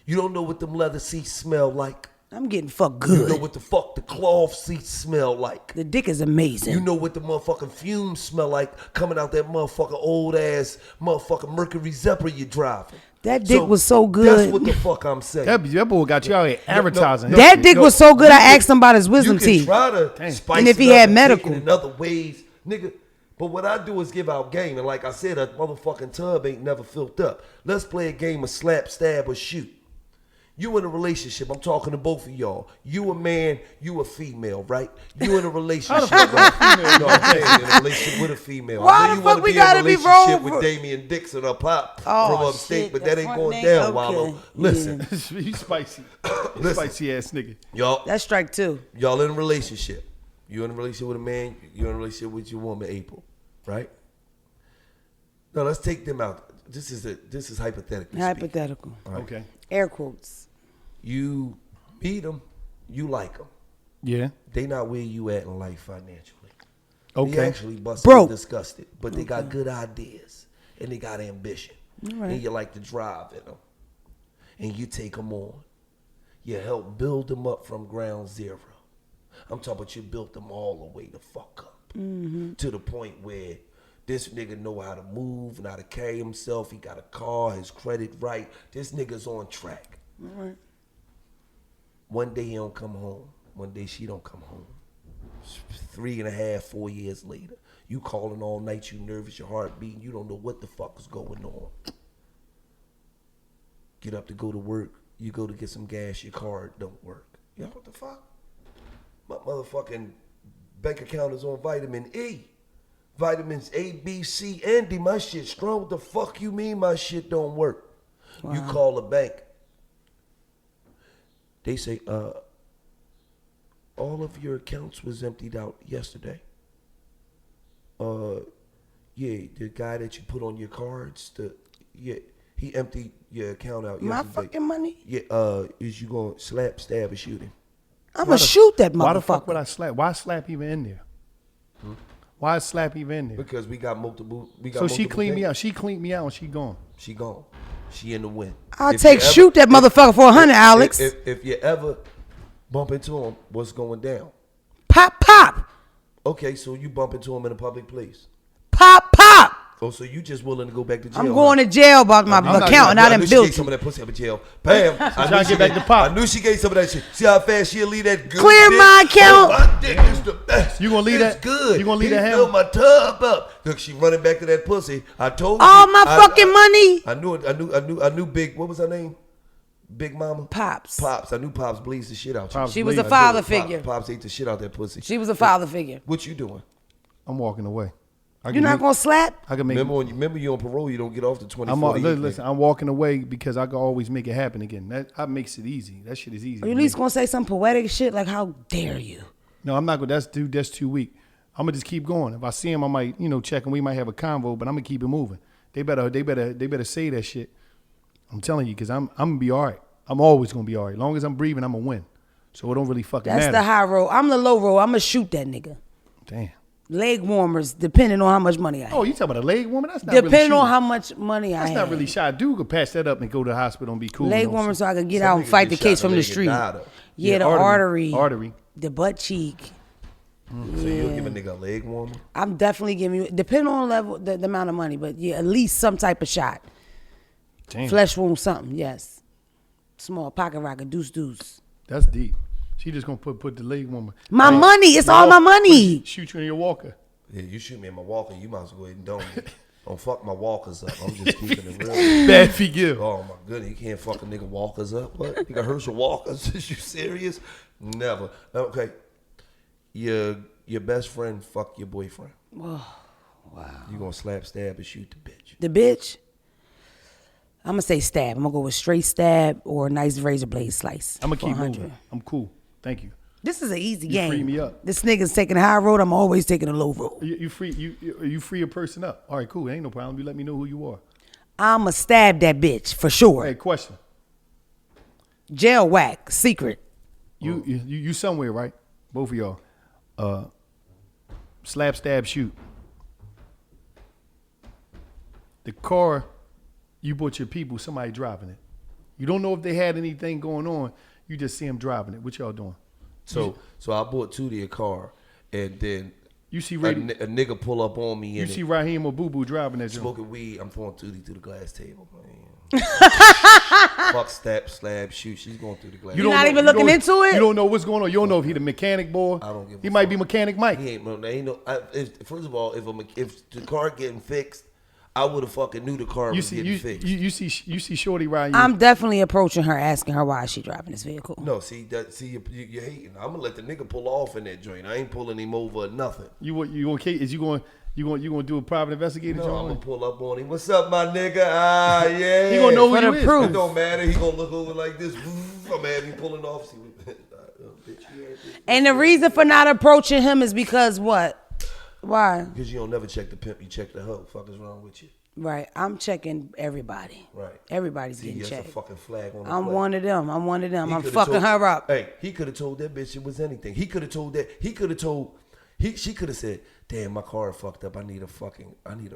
[SPEAKER 2] You don't know what them leather seats smell like.
[SPEAKER 3] I'm getting fucked
[SPEAKER 2] You know
[SPEAKER 3] good.
[SPEAKER 2] what the fuck the cloth seats smell like.
[SPEAKER 3] The dick is amazing.
[SPEAKER 2] You know what the motherfucking fumes smell like coming out that motherfucking old ass motherfucking Mercury Zephyr you driving.
[SPEAKER 3] That dick was so good.
[SPEAKER 2] That's what the fuck I'm saying.
[SPEAKER 1] That boy got you out here advertising.
[SPEAKER 2] no.
[SPEAKER 3] That dick was so good, I asked him about his
[SPEAKER 2] You
[SPEAKER 3] wisdom
[SPEAKER 2] can
[SPEAKER 3] teeth.
[SPEAKER 2] try to
[SPEAKER 1] Dang.
[SPEAKER 2] spice
[SPEAKER 3] And if
[SPEAKER 2] it
[SPEAKER 3] he
[SPEAKER 2] up
[SPEAKER 3] had
[SPEAKER 2] and
[SPEAKER 3] medical.
[SPEAKER 2] take it in other ways, nigga. But what I do is give out game, and like I said, a motherfucking tub ain't never filled up. Let's play a game of slap, stab, or shoot. You in a relationship, I'm talking to both of y'all. You a man, you a female, right? You in a relationship, right? No, I'm saying in a relationship with a female.
[SPEAKER 3] Why
[SPEAKER 2] I know
[SPEAKER 3] the
[SPEAKER 2] you
[SPEAKER 3] fuck
[SPEAKER 2] wanna
[SPEAKER 3] we
[SPEAKER 2] be in a
[SPEAKER 3] gotta be
[SPEAKER 2] relationship
[SPEAKER 3] wrong
[SPEAKER 2] with
[SPEAKER 3] for-
[SPEAKER 2] Damian Dixon or Pop
[SPEAKER 3] Oh,
[SPEAKER 2] from upstate,
[SPEAKER 3] shit,
[SPEAKER 2] but
[SPEAKER 3] the
[SPEAKER 2] that ain't
[SPEAKER 3] front
[SPEAKER 2] going
[SPEAKER 3] name?
[SPEAKER 2] down,
[SPEAKER 3] Okay.
[SPEAKER 2] Wallow. Listen,
[SPEAKER 1] You spicy.
[SPEAKER 2] Listen.
[SPEAKER 1] Spicy ass nigga.
[SPEAKER 2] y'all,
[SPEAKER 3] That's strike two.
[SPEAKER 2] y'all in a relationship. You in a relationship with a man. You in a relationship with your woman, April, right? Now let's take them out. This is hypothetical.
[SPEAKER 3] Hypothetical.
[SPEAKER 1] Okay.
[SPEAKER 3] Air quotes.
[SPEAKER 2] You meet them, you like them,
[SPEAKER 1] Yeah.
[SPEAKER 2] they not where you at in life financially.
[SPEAKER 1] Okay.
[SPEAKER 2] They actually busted
[SPEAKER 3] Broke.
[SPEAKER 2] and disgusted, but they got good ideas and they got ambition.
[SPEAKER 3] Right.
[SPEAKER 2] And you like to drive in them. And you take them on. You help build them up from ground zero. I'm talking about you built them all the way the fuck up. To the point where this nigga know how to move and how to carry himself. He got a car, his credit right. This nigga's on track.
[SPEAKER 3] Right.
[SPEAKER 2] One day he don't come home. One day she don't come home. 3.5, 4 years later. You calling all night, you nervous, your heart beating. You don't know what the fuck is going on. Get up to go to work. You go to get some gas, your card don't work. Yo, what the fuck? My motherfucking bank account is on vitamin E. Vitamins A, B, C, and D. My shit strong. What the fuck you mean my shit don't work?
[SPEAKER 3] Wow.
[SPEAKER 2] You call the bank. They say, all of your accounts was emptied out yesterday. Yeah, the guy that you put on your cards, he emptied your account out
[SPEAKER 3] My
[SPEAKER 2] yesterday.
[SPEAKER 3] fucking money?
[SPEAKER 2] Yeah, is you gonna slap, stab, or shoot him?
[SPEAKER 3] I'm going to shoot that motherfucker.
[SPEAKER 1] Why the fuck would I slap? Why is slap even in there? Why is slap even in there?
[SPEAKER 2] Because we got multiple.
[SPEAKER 1] So she cleaned me out. She cleaned me out and she gone.
[SPEAKER 2] She gone. She in the wind.
[SPEAKER 3] I'll
[SPEAKER 2] If
[SPEAKER 3] take
[SPEAKER 2] you ever-
[SPEAKER 3] shoot that motherfucker for 100, Alex.
[SPEAKER 2] If you ever bump into him, what's going down?
[SPEAKER 3] Pop, pop.
[SPEAKER 2] Okay, so you bump into him in a public place.
[SPEAKER 3] Pop, pop.
[SPEAKER 2] Oh, so you just willing to go back to jail?
[SPEAKER 3] I'm going to jail about my
[SPEAKER 1] not
[SPEAKER 3] account and I
[SPEAKER 2] I
[SPEAKER 3] done
[SPEAKER 2] knew she
[SPEAKER 3] built
[SPEAKER 2] gave some
[SPEAKER 3] it.
[SPEAKER 2] of that pussy up in jail. Bam! I
[SPEAKER 1] trying
[SPEAKER 2] knew
[SPEAKER 1] to
[SPEAKER 2] she
[SPEAKER 1] get back
[SPEAKER 2] gave-
[SPEAKER 1] to Pop.
[SPEAKER 2] I knew she gave some of that shit. See how fast she'll leave that good
[SPEAKER 3] Clear
[SPEAKER 2] dick?
[SPEAKER 3] my account.
[SPEAKER 2] Oh, my dick is the best.
[SPEAKER 1] You gonna leave
[SPEAKER 2] It's
[SPEAKER 1] that-
[SPEAKER 2] good.
[SPEAKER 1] you gonna leave
[SPEAKER 2] He
[SPEAKER 1] that hammer?
[SPEAKER 2] filled my tub up. Look, she running back to that pussy. I told you.
[SPEAKER 3] All my fucking money.
[SPEAKER 2] I knew it. I knew Big. What was her name? Big Mama.
[SPEAKER 3] Pops.
[SPEAKER 2] Pops. I knew Pops bleeds the shit out you.
[SPEAKER 1] Pops
[SPEAKER 3] She was a
[SPEAKER 1] bleeds.
[SPEAKER 3] father
[SPEAKER 2] Pops-
[SPEAKER 3] figure.
[SPEAKER 2] Pops ate the shit out that pussy.
[SPEAKER 3] She was a father figure.
[SPEAKER 2] What you doing?
[SPEAKER 1] I'm walking away.
[SPEAKER 3] You're not going to slap?
[SPEAKER 1] I can make.
[SPEAKER 2] Remember you on parole. You don't get off the 24.
[SPEAKER 1] Listen, I'm walking away because I can always make it happen again. That makes it easy. That shit is easy.
[SPEAKER 3] Are you at least going to say some poetic shit like, how dare you?
[SPEAKER 1] No, I'm not gonna. That's too weak. I'm gonna just keep going. If I see him, I might check and we might have a convo, but I'm gonna keep it moving. They better say that shit. I'm telling you, because I'm gonna be all right. I'm always gonna be all right. As long as I'm breathing, I'm gonna win. So it don't really fucking
[SPEAKER 3] That's
[SPEAKER 1] matter.
[SPEAKER 3] the high road. I'm the low road. I'm going to shoot that nigga.
[SPEAKER 1] Damn.
[SPEAKER 3] Leg warmers, depending on how much money I have.
[SPEAKER 1] Oh, you talking about a leg woman? That's not
[SPEAKER 3] Depending
[SPEAKER 1] really
[SPEAKER 3] on
[SPEAKER 1] shooting.
[SPEAKER 3] how much money I
[SPEAKER 1] That's
[SPEAKER 3] have.
[SPEAKER 1] not really shot. Dude could patch that up and go to the hospital and be cool.
[SPEAKER 3] Leg
[SPEAKER 1] you know what I'm
[SPEAKER 3] warmers so I can get
[SPEAKER 2] Some
[SPEAKER 3] out and
[SPEAKER 2] niggas
[SPEAKER 3] fight
[SPEAKER 2] get
[SPEAKER 3] the case
[SPEAKER 2] shot
[SPEAKER 3] from
[SPEAKER 2] and
[SPEAKER 3] the
[SPEAKER 2] they get
[SPEAKER 3] street.
[SPEAKER 2] died of.
[SPEAKER 3] Yeah,
[SPEAKER 1] Yeah,
[SPEAKER 3] the
[SPEAKER 1] artery.
[SPEAKER 3] artery.
[SPEAKER 1] Artery.
[SPEAKER 3] The butt cheek.
[SPEAKER 2] So you'll give a nigga a leg warmer?
[SPEAKER 3] I'm definitely giving you, depending on level, the amount of money, but yeah, at least some type of shot.
[SPEAKER 1] Damn.
[SPEAKER 3] Flesh wound, something, yes. Small pocket rocket, deuce.
[SPEAKER 1] That's deep. She just gonna put the leg woman.
[SPEAKER 3] My money, it's all my money.
[SPEAKER 1] Shoot you in your walker.
[SPEAKER 2] Yeah, you shoot me in my walker, you might as well go ahead and don't fuck my walkers up. I'm just keeping it real.
[SPEAKER 1] Bad figure.
[SPEAKER 2] Oh my goodness, you can't fuck a nigga walkers up. What? You got Herschel walkers? Is you serious? Never. Okay. Your best friend fuck your boyfriend.
[SPEAKER 3] Wow.
[SPEAKER 2] You gonna slap, stab, and shoot the bitch.
[SPEAKER 3] The bitch, I'm going to say stab. I'm going to go with straight stab or a nice razor blade slice.
[SPEAKER 1] I'm gonna
[SPEAKER 3] for
[SPEAKER 1] keep
[SPEAKER 3] 100.
[SPEAKER 1] moving. I'm cool. Thank you.
[SPEAKER 3] This is an easy
[SPEAKER 1] You
[SPEAKER 3] game.
[SPEAKER 1] free me up.
[SPEAKER 3] This nigga's taking the high road. I'm always taking the low road.
[SPEAKER 1] You free a person up. All right, cool. Ain't no problem. You let me know who you are.
[SPEAKER 3] I'ma stab that bitch for sure.
[SPEAKER 1] Hey, question.
[SPEAKER 3] Jail whack, secret.
[SPEAKER 1] You somewhere, right? Both of y'all. Slap, stab, shoot. The car you bought your people, somebody driving it. You don't know if they had anything going on. You just see them driving it. What y'all doing?
[SPEAKER 2] So I bought Tootie a car, and then
[SPEAKER 1] You see
[SPEAKER 2] a
[SPEAKER 1] Raheem,
[SPEAKER 2] nigga pull up on me
[SPEAKER 1] you
[SPEAKER 2] and
[SPEAKER 1] see Raheem or Boo Boo driving that joint.
[SPEAKER 2] smoking weed. I'm throwing Tootie through the glass table. Man. Fuck, stab, slab, shoot. She's going through the glass.
[SPEAKER 3] You're not even looking into it?
[SPEAKER 1] You don't know what's going on. You don't know if he the mechanic boy.
[SPEAKER 2] I don't give a
[SPEAKER 1] He might
[SPEAKER 2] fuck.
[SPEAKER 1] be mechanic Mike.
[SPEAKER 2] He ain't no. There ain't no. First of all, if the car getting fixed, I would have fucking knew the car
[SPEAKER 1] You
[SPEAKER 2] was
[SPEAKER 1] see,
[SPEAKER 2] getting fixed.
[SPEAKER 1] you see Shorty riding you.
[SPEAKER 3] I'm definitely approaching her, asking her why is she driving this vehicle.
[SPEAKER 2] No, you're hating. I'm gonna let the nigga pull off in that joint. I ain't pulling him over or nothing.
[SPEAKER 1] You okay? Is you going to do a private investigator?
[SPEAKER 2] No, I'm
[SPEAKER 1] joint?
[SPEAKER 2] gonna pull up on him. What's up, my nigga? Ah, yeah.
[SPEAKER 1] He gonna know who
[SPEAKER 3] For
[SPEAKER 1] you
[SPEAKER 3] the
[SPEAKER 1] is.
[SPEAKER 3] proof.
[SPEAKER 2] It don't matter. He gonna look over like this. I'm gonna have him pulling off. See, bitch, you had this.
[SPEAKER 3] And the reason for not approaching him is because what? Why?
[SPEAKER 2] Because you don't never check the pimp, you check the hoe. Fuck is wrong with you?
[SPEAKER 3] Right. I'm checking everybody.
[SPEAKER 2] Right.
[SPEAKER 3] Everybody's
[SPEAKER 2] See,
[SPEAKER 3] getting
[SPEAKER 2] that's a
[SPEAKER 3] checked.
[SPEAKER 2] fucking flag on the
[SPEAKER 3] I'm
[SPEAKER 2] plate.
[SPEAKER 3] one of them. I'm one of them.
[SPEAKER 2] He
[SPEAKER 3] I'm
[SPEAKER 2] coulda
[SPEAKER 3] fucking
[SPEAKER 2] told-
[SPEAKER 3] her up.
[SPEAKER 2] Hey, he could have told that bitch it was anything. He could have told that. He could have told. She could have said, "Damn, my car fucked up. I need a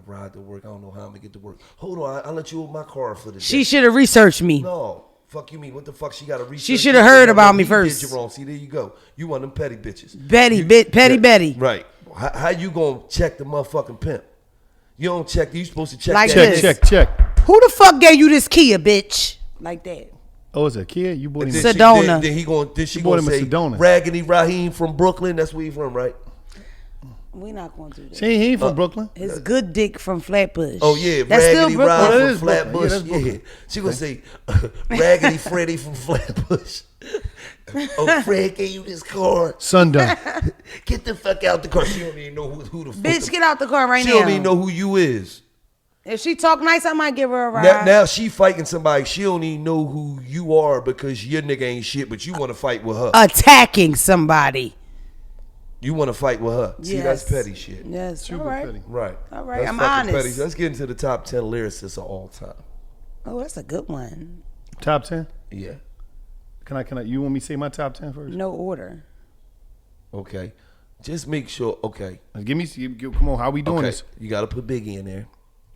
[SPEAKER 2] ride to work. I don't know how I'm gonna get to work. Hold on, I'll let you hold my car for the day."
[SPEAKER 3] She should have researched me.
[SPEAKER 2] No, fuck you mean? What the fuck? She got to research.
[SPEAKER 3] She should have heard about me first.
[SPEAKER 2] Did you wrong? See, there you go. You one of them petty bitches.
[SPEAKER 3] Petty Betty.
[SPEAKER 2] Right. How you gonna check the motherfucking pimp? You don't check. You supposed to check
[SPEAKER 3] Like
[SPEAKER 2] that.
[SPEAKER 3] this.
[SPEAKER 1] Check.
[SPEAKER 3] Who the fuck gave you this Kia, bitch? Like that.
[SPEAKER 1] Oh, it's a kid? You bought him
[SPEAKER 2] Then
[SPEAKER 3] Sedona.
[SPEAKER 2] Then she
[SPEAKER 1] bought
[SPEAKER 2] gonna
[SPEAKER 1] him a
[SPEAKER 2] say
[SPEAKER 1] Sedona.
[SPEAKER 2] Raggedy Raheem from Brooklyn. That's where he from, right?
[SPEAKER 3] We not going to do that.
[SPEAKER 1] See, he ain't from Brooklyn.
[SPEAKER 3] His good dick from Flatbush.
[SPEAKER 2] Oh yeah,
[SPEAKER 3] That's still
[SPEAKER 2] Raggedy
[SPEAKER 3] Brooklyn.
[SPEAKER 2] Rod
[SPEAKER 1] Oh, that
[SPEAKER 2] from
[SPEAKER 1] is Brooklyn. Yeah,
[SPEAKER 2] Flatbush.
[SPEAKER 1] that's
[SPEAKER 2] Yeah,
[SPEAKER 1] Brooklyn.
[SPEAKER 2] she gonna say Raggedy Freddie from Flatbush. Oh, Fred gave you this car.
[SPEAKER 1] Sundown.
[SPEAKER 2] Get the fuck out the car. She don't even know who the fuck.
[SPEAKER 3] Bitch, get out the car right
[SPEAKER 2] She
[SPEAKER 3] now.
[SPEAKER 2] don't even know who you is.
[SPEAKER 3] If she talk nice, I might give her a ride.
[SPEAKER 2] Now she fighting somebody. She don't even know who you are because your nigga ain't shit, but you want to fight with her.
[SPEAKER 3] Attacking somebody.
[SPEAKER 2] You want to fight with her. See, that's petty shit.
[SPEAKER 3] Yes.
[SPEAKER 1] Super
[SPEAKER 3] All right.
[SPEAKER 1] petty.
[SPEAKER 2] Right.
[SPEAKER 3] All right,
[SPEAKER 2] That's
[SPEAKER 3] I'm
[SPEAKER 2] fucking
[SPEAKER 3] honest.
[SPEAKER 2] petty. Let's get into the top 10 lyricists of all time.
[SPEAKER 3] Oh, that's a good one.
[SPEAKER 1] Top 10?
[SPEAKER 2] Yeah.
[SPEAKER 1] Can I? You want me to say my top 10 first?
[SPEAKER 3] No order.
[SPEAKER 2] Okay. Just make sure. Okay.
[SPEAKER 1] Give me. Come on. How we doing
[SPEAKER 2] Okay.
[SPEAKER 1] this?
[SPEAKER 2] You got to put Biggie in there.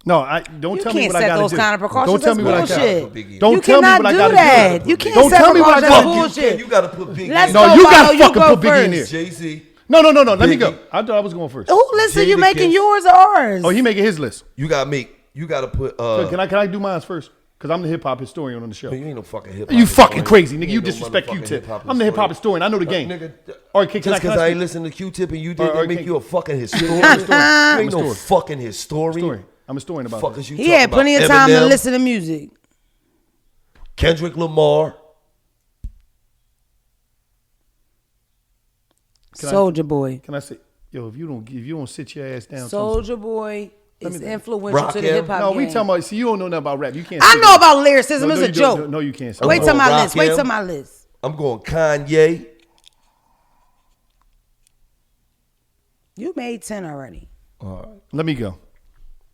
[SPEAKER 1] No, don't
[SPEAKER 3] You
[SPEAKER 1] tell me
[SPEAKER 3] can't
[SPEAKER 1] what I
[SPEAKER 3] set
[SPEAKER 1] gotta
[SPEAKER 3] those
[SPEAKER 1] do.
[SPEAKER 3] kind of precautions.
[SPEAKER 1] Don't tell me what I
[SPEAKER 3] That's
[SPEAKER 1] gotta
[SPEAKER 3] bullshit.
[SPEAKER 1] do. Don't
[SPEAKER 3] You
[SPEAKER 1] tell me
[SPEAKER 3] cannot
[SPEAKER 1] what I
[SPEAKER 3] do
[SPEAKER 1] gotta
[SPEAKER 3] that.
[SPEAKER 1] do.
[SPEAKER 3] You can't
[SPEAKER 1] Don't
[SPEAKER 3] set
[SPEAKER 1] tell me what I
[SPEAKER 3] precautions.
[SPEAKER 1] gotta
[SPEAKER 3] That's
[SPEAKER 1] do.
[SPEAKER 3] bullshit.
[SPEAKER 2] You got to put Biggie
[SPEAKER 3] Let's
[SPEAKER 2] in
[SPEAKER 1] No,
[SPEAKER 3] go,
[SPEAKER 2] there.
[SPEAKER 1] you
[SPEAKER 3] Bono,
[SPEAKER 1] gotta
[SPEAKER 3] you
[SPEAKER 1] fucking
[SPEAKER 3] go
[SPEAKER 1] put Biggie in
[SPEAKER 3] first.
[SPEAKER 1] there.
[SPEAKER 2] Jay-Z.
[SPEAKER 1] No. Let me
[SPEAKER 2] Biggie.
[SPEAKER 1] go. I thought I was going first.
[SPEAKER 3] Who list are you
[SPEAKER 2] Jadakiss.
[SPEAKER 3] making, yours or ours?
[SPEAKER 1] Oh, he making his list.
[SPEAKER 2] You got to put.
[SPEAKER 1] Can I do mine first? Because I'm the hip hop historian on the show.
[SPEAKER 2] You ain't no fucking hip hop.
[SPEAKER 1] You fucking
[SPEAKER 2] historian.
[SPEAKER 1] crazy, nigga. You
[SPEAKER 2] ain't no
[SPEAKER 1] disrespect
[SPEAKER 2] motherfucking
[SPEAKER 1] Q-Tip.
[SPEAKER 2] hip-hop
[SPEAKER 1] I'm the hip hop historian. I know the game.
[SPEAKER 2] Nigga,
[SPEAKER 1] All right, can
[SPEAKER 2] just
[SPEAKER 1] I
[SPEAKER 2] because I ain't
[SPEAKER 1] speak?
[SPEAKER 2] listening to Q-Tip and you did,
[SPEAKER 1] Or
[SPEAKER 2] that make
[SPEAKER 1] can-
[SPEAKER 2] you a fucking historian.
[SPEAKER 1] I'm a
[SPEAKER 2] You
[SPEAKER 1] historian.
[SPEAKER 2] ain't no fucking historian.
[SPEAKER 1] I'm a historian about
[SPEAKER 2] Fuck
[SPEAKER 1] that.
[SPEAKER 2] is you
[SPEAKER 3] He
[SPEAKER 2] talking
[SPEAKER 3] had plenty
[SPEAKER 2] about?
[SPEAKER 3] of time to
[SPEAKER 2] Eminem,
[SPEAKER 3] listen to music.
[SPEAKER 2] Kendrick Lamar.
[SPEAKER 1] Can I-
[SPEAKER 3] Soldier Boy.
[SPEAKER 1] Can I say, yo, if you don't sit your ass down.
[SPEAKER 3] Soldier Boy is influential
[SPEAKER 2] Rock
[SPEAKER 3] to the
[SPEAKER 2] him.
[SPEAKER 3] hip hop
[SPEAKER 1] No,
[SPEAKER 3] game.
[SPEAKER 1] we talking about. See, you don't know nothing about rap. You can't.
[SPEAKER 3] I
[SPEAKER 1] say
[SPEAKER 3] know
[SPEAKER 1] that.
[SPEAKER 3] about lyricism.
[SPEAKER 1] No,
[SPEAKER 3] It's
[SPEAKER 1] you
[SPEAKER 3] a
[SPEAKER 1] don't.
[SPEAKER 3] joke.
[SPEAKER 1] No, you can't say
[SPEAKER 3] Wait
[SPEAKER 1] that.
[SPEAKER 3] till my
[SPEAKER 2] Rock
[SPEAKER 3] list. Wait
[SPEAKER 2] him.
[SPEAKER 3] till my list.
[SPEAKER 2] I'm going Kanye.
[SPEAKER 3] You made 10 already.
[SPEAKER 1] Let me go.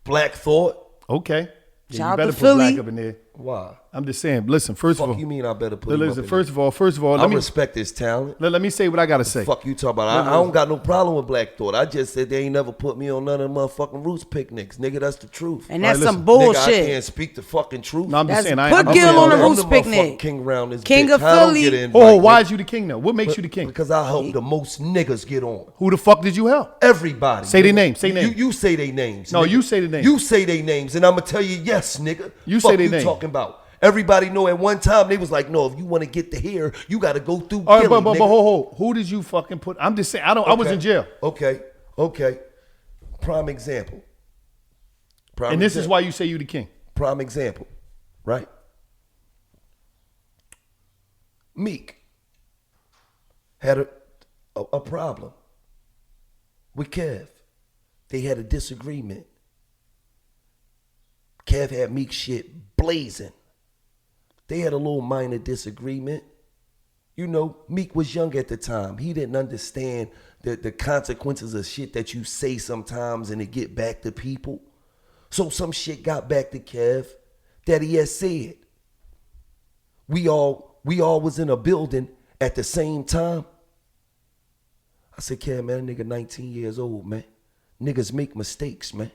[SPEAKER 2] Black Thought.
[SPEAKER 1] Okay. Yeah,
[SPEAKER 3] Shout
[SPEAKER 1] you
[SPEAKER 3] out
[SPEAKER 1] better
[SPEAKER 3] to
[SPEAKER 1] put
[SPEAKER 3] Philly.
[SPEAKER 1] Black up in there.
[SPEAKER 2] Why?
[SPEAKER 1] I'm just saying. Listen, first of
[SPEAKER 2] Fuck
[SPEAKER 1] all,
[SPEAKER 2] you mean I better put him up
[SPEAKER 1] listen.
[SPEAKER 2] in
[SPEAKER 1] First of all,
[SPEAKER 2] I
[SPEAKER 1] let me
[SPEAKER 2] respect his talent.
[SPEAKER 1] let me say what I gotta say.
[SPEAKER 2] Fuck you talking about. I don't got no problem with Black Thought. I just said they ain't never put me on none of them motherfucking Roots picnics. Nigga, that's the truth.
[SPEAKER 3] And
[SPEAKER 1] All
[SPEAKER 3] that's
[SPEAKER 1] right,
[SPEAKER 3] some
[SPEAKER 1] listen.
[SPEAKER 2] Nigga, I
[SPEAKER 3] bullshit.
[SPEAKER 2] can't speak the fucking truth.
[SPEAKER 1] No, I'm just
[SPEAKER 3] That's
[SPEAKER 1] saying.
[SPEAKER 3] put
[SPEAKER 1] I'm
[SPEAKER 3] Gil
[SPEAKER 1] saying
[SPEAKER 3] on the
[SPEAKER 1] that.
[SPEAKER 3] Roots
[SPEAKER 2] I'm the motherfucking
[SPEAKER 3] picnic.
[SPEAKER 2] king around this
[SPEAKER 3] King
[SPEAKER 2] bitch.
[SPEAKER 3] of
[SPEAKER 2] I don't
[SPEAKER 3] Philly.
[SPEAKER 2] get invited.
[SPEAKER 1] Oh, why is you the king now? What makes you the king?
[SPEAKER 2] Because I help the most niggas get on.
[SPEAKER 1] Who the fuck did you help?
[SPEAKER 2] Everybody.
[SPEAKER 1] Say their
[SPEAKER 2] nigga.
[SPEAKER 1] name. Say name.
[SPEAKER 2] You say their names.
[SPEAKER 1] No,
[SPEAKER 2] nigga.
[SPEAKER 1] you say the names.
[SPEAKER 2] You say their names, and I'm gonna tell you, yes, nigga.
[SPEAKER 1] You
[SPEAKER 2] Fuck
[SPEAKER 1] say their
[SPEAKER 2] you
[SPEAKER 1] name.
[SPEAKER 2] talking about. Everybody know at one time they was like, no, if you want to get to here, you got to go through.
[SPEAKER 1] All right,
[SPEAKER 2] Gilly,
[SPEAKER 1] but
[SPEAKER 2] nigga.
[SPEAKER 1] hold. Who did you fucking put? I'm just saying. I was in jail,
[SPEAKER 2] Okay. Prime example.
[SPEAKER 1] and this is why you say you the king.
[SPEAKER 2] Prime example, right? Meek had a problem with Kev. They had a disagreement. Kev had Meek shit blazing. They had a little minor disagreement. You know, Meek was young at the time. He didn't understand the consequences of shit that you say sometimes and it get back to people. So some shit got back to Kev that he had said. We all was in a building at the same time. I said, Kev, man, that nigga 19 years old, man. Niggas make mistakes, man.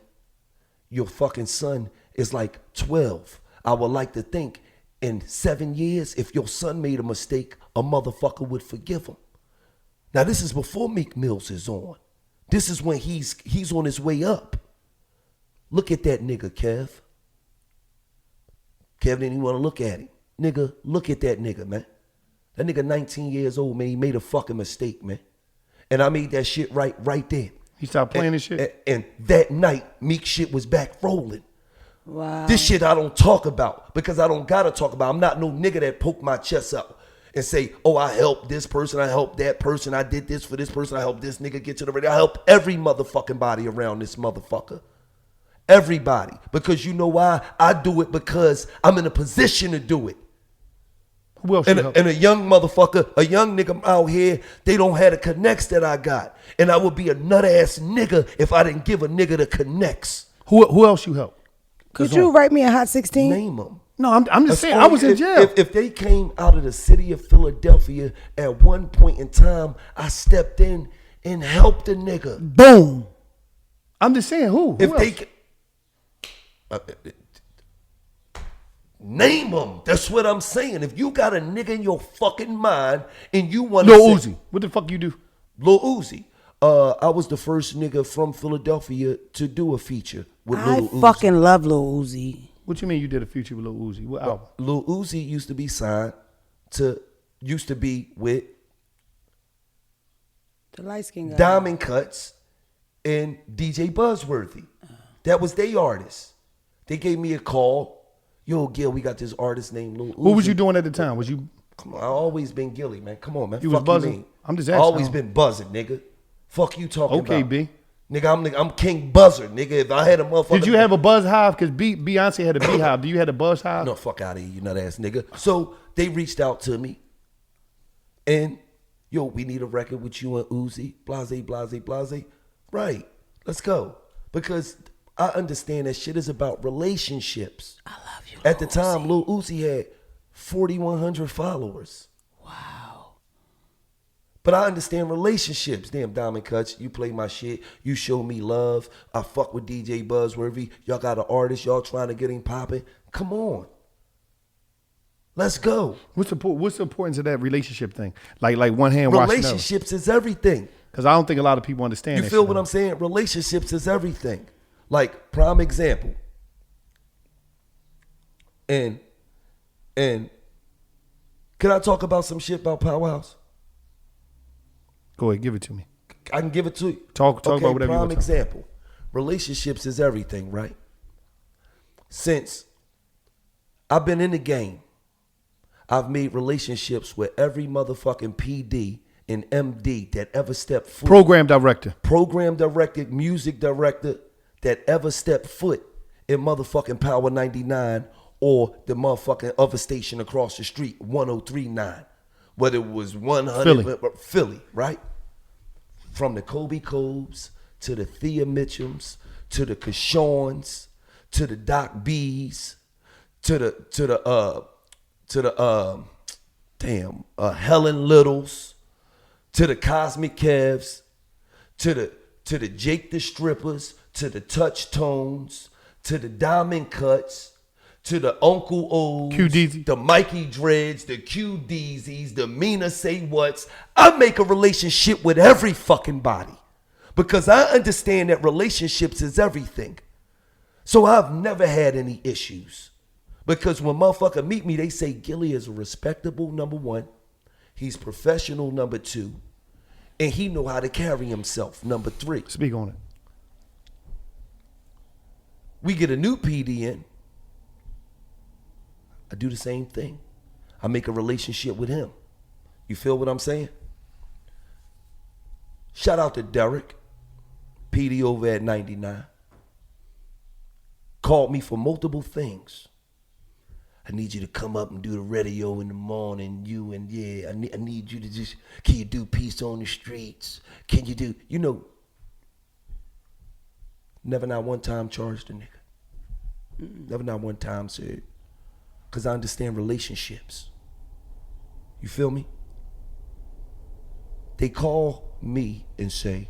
[SPEAKER 2] Your fucking son is like 12. I would like to think in 7 years, if your son made a mistake, a motherfucker would forgive him. Now, this is before Meek Mills is on. This is when he's on his way up. Look at that nigga, Kev. Kev didn't even want to look at him. Nigga, look at that nigga, man. That nigga 19 years old, man. He made a fucking mistake, man. And I made that shit right there.
[SPEAKER 1] He stopped playing this shit.
[SPEAKER 2] And that night, Meek shit was back rolling.
[SPEAKER 3] Wow.
[SPEAKER 2] This shit I don't talk about because I don't gotta talk about. I'm not no nigga that poke my chest up and say, oh, I helped this person, I helped that person, I did this for this person, I helped this nigga get to the radio. I helped every motherfucking body around this motherfucker. Everybody. Because you know why? I do it because I'm in a position to do it.
[SPEAKER 1] Who else?
[SPEAKER 2] And
[SPEAKER 1] you
[SPEAKER 2] a,
[SPEAKER 1] helped?
[SPEAKER 2] and a young motherfucker, a young nigga out here, they don't have the connects that I got. And I would be a nut ass nigga if I didn't give a nigga the connects.
[SPEAKER 1] Who else you helped?
[SPEAKER 3] Could you write me a hot 16?
[SPEAKER 2] Name them.
[SPEAKER 1] No, I'm just saying. I was in jail.
[SPEAKER 2] If they came out of the city of Philadelphia at one point in time, I stepped in and helped a nigga.
[SPEAKER 1] Boom. I'm just saying. Who
[SPEAKER 2] If
[SPEAKER 1] else?
[SPEAKER 2] Name them. That's what I'm saying. If you got a nigga in your fucking mind and you want to
[SPEAKER 1] Lil Uzi. What the fuck you do?
[SPEAKER 2] Lil Uzi. I was the first nigga from Philadelphia to do a feature with Lil Uzi.
[SPEAKER 3] I fucking love Lil Uzi.
[SPEAKER 1] What you mean you did a feature with Lil Uzi? What album?
[SPEAKER 2] Lil Uzi used to be with
[SPEAKER 3] The light skin guy.
[SPEAKER 2] Diamond Cuts and DJ Buzzworthy. That was they artists. They gave me a call. Yo, Gil, we got this artist named Lil Uzi.
[SPEAKER 1] What was you doing at the time? Was you?
[SPEAKER 2] Come on, I always been Gilly, man. Come on, man.
[SPEAKER 1] You was buzzing?
[SPEAKER 2] mean?
[SPEAKER 1] I'm just
[SPEAKER 2] I
[SPEAKER 1] asking.
[SPEAKER 2] always been buzzing, nigga. Fuck you talking about.
[SPEAKER 1] Okay, B.
[SPEAKER 2] Nigga, I'm King Buzzer, nigga. If I had a motherfucker.
[SPEAKER 1] Did you have a buzz hive? Because Beyonce had a beehive. Do you had a buzz hive?
[SPEAKER 2] No, fuck out of here, you nut ass nigga. So they reached out to me. And, yo, we need a record with you and Uzi. Blase, blase, blase. Right. Let's go. Because I understand that shit is about relationships.
[SPEAKER 3] I love you,
[SPEAKER 2] At the time, Lil Uzi had 4,100 followers.
[SPEAKER 3] Wow.
[SPEAKER 2] But I understand relationships. Damn, Diamond Cuts, you play my shit. You show me love. I fuck with DJ Buzzworthy. Y'all got an artist. Y'all trying to get him popping. Come on. Let's go.
[SPEAKER 1] What's the importance of that relationship thing? Like one hand washing another.
[SPEAKER 2] Relationships is everything.
[SPEAKER 1] Because I don't think a lot of people understand
[SPEAKER 2] You
[SPEAKER 1] that
[SPEAKER 2] feel
[SPEAKER 1] shit.
[SPEAKER 2] what I'm saying? Relationships is everything. Like, prime example. And can I talk about some shit about Powerhouse?
[SPEAKER 1] Go ahead, give it to me.
[SPEAKER 2] I can give it to you.
[SPEAKER 1] Talk about whatever you
[SPEAKER 2] prime
[SPEAKER 1] want to.
[SPEAKER 2] example. Relationships is everything, right? Since I've been in the game, I've made relationships with every motherfucking PD and MD that ever stepped foot.
[SPEAKER 1] Program director.
[SPEAKER 2] Program director, music director that ever stepped foot in motherfucking Power 99 or the motherfucking other station across the street, 103.9. Whether it was 100, Philly, right? From the Kobe Cobes to the Thea Mitchums to the Kashawns to the Doc B's to the Helen Littles to the Cosmic Kevs to the Jake the Strippers to the Touch Tones to the Diamond Cuts to the Uncle O's,
[SPEAKER 1] QDZ.
[SPEAKER 2] the Mikey Dreads, the QDZs, the Mina Say What's. I make a relationship with every fucking body because I understand that relationships is everything. So I've never had any issues because when motherfucker meet me, they say Gilly is a respectable number one. He's professional number two. And he know how to carry himself number three.
[SPEAKER 1] Speak on it.
[SPEAKER 2] We get a new PD in. I do the same thing. I make a relationship with him. You feel what I'm saying? Shout out to Derek, PD over at 99. Called me for multiple things. I need you to come up and do the radio in the morning. I need you to just, can you do Peace on the Streets? Can you do, never not one time charged a nigga. Never not one time said, because I understand relationships. You feel me? They call me and say,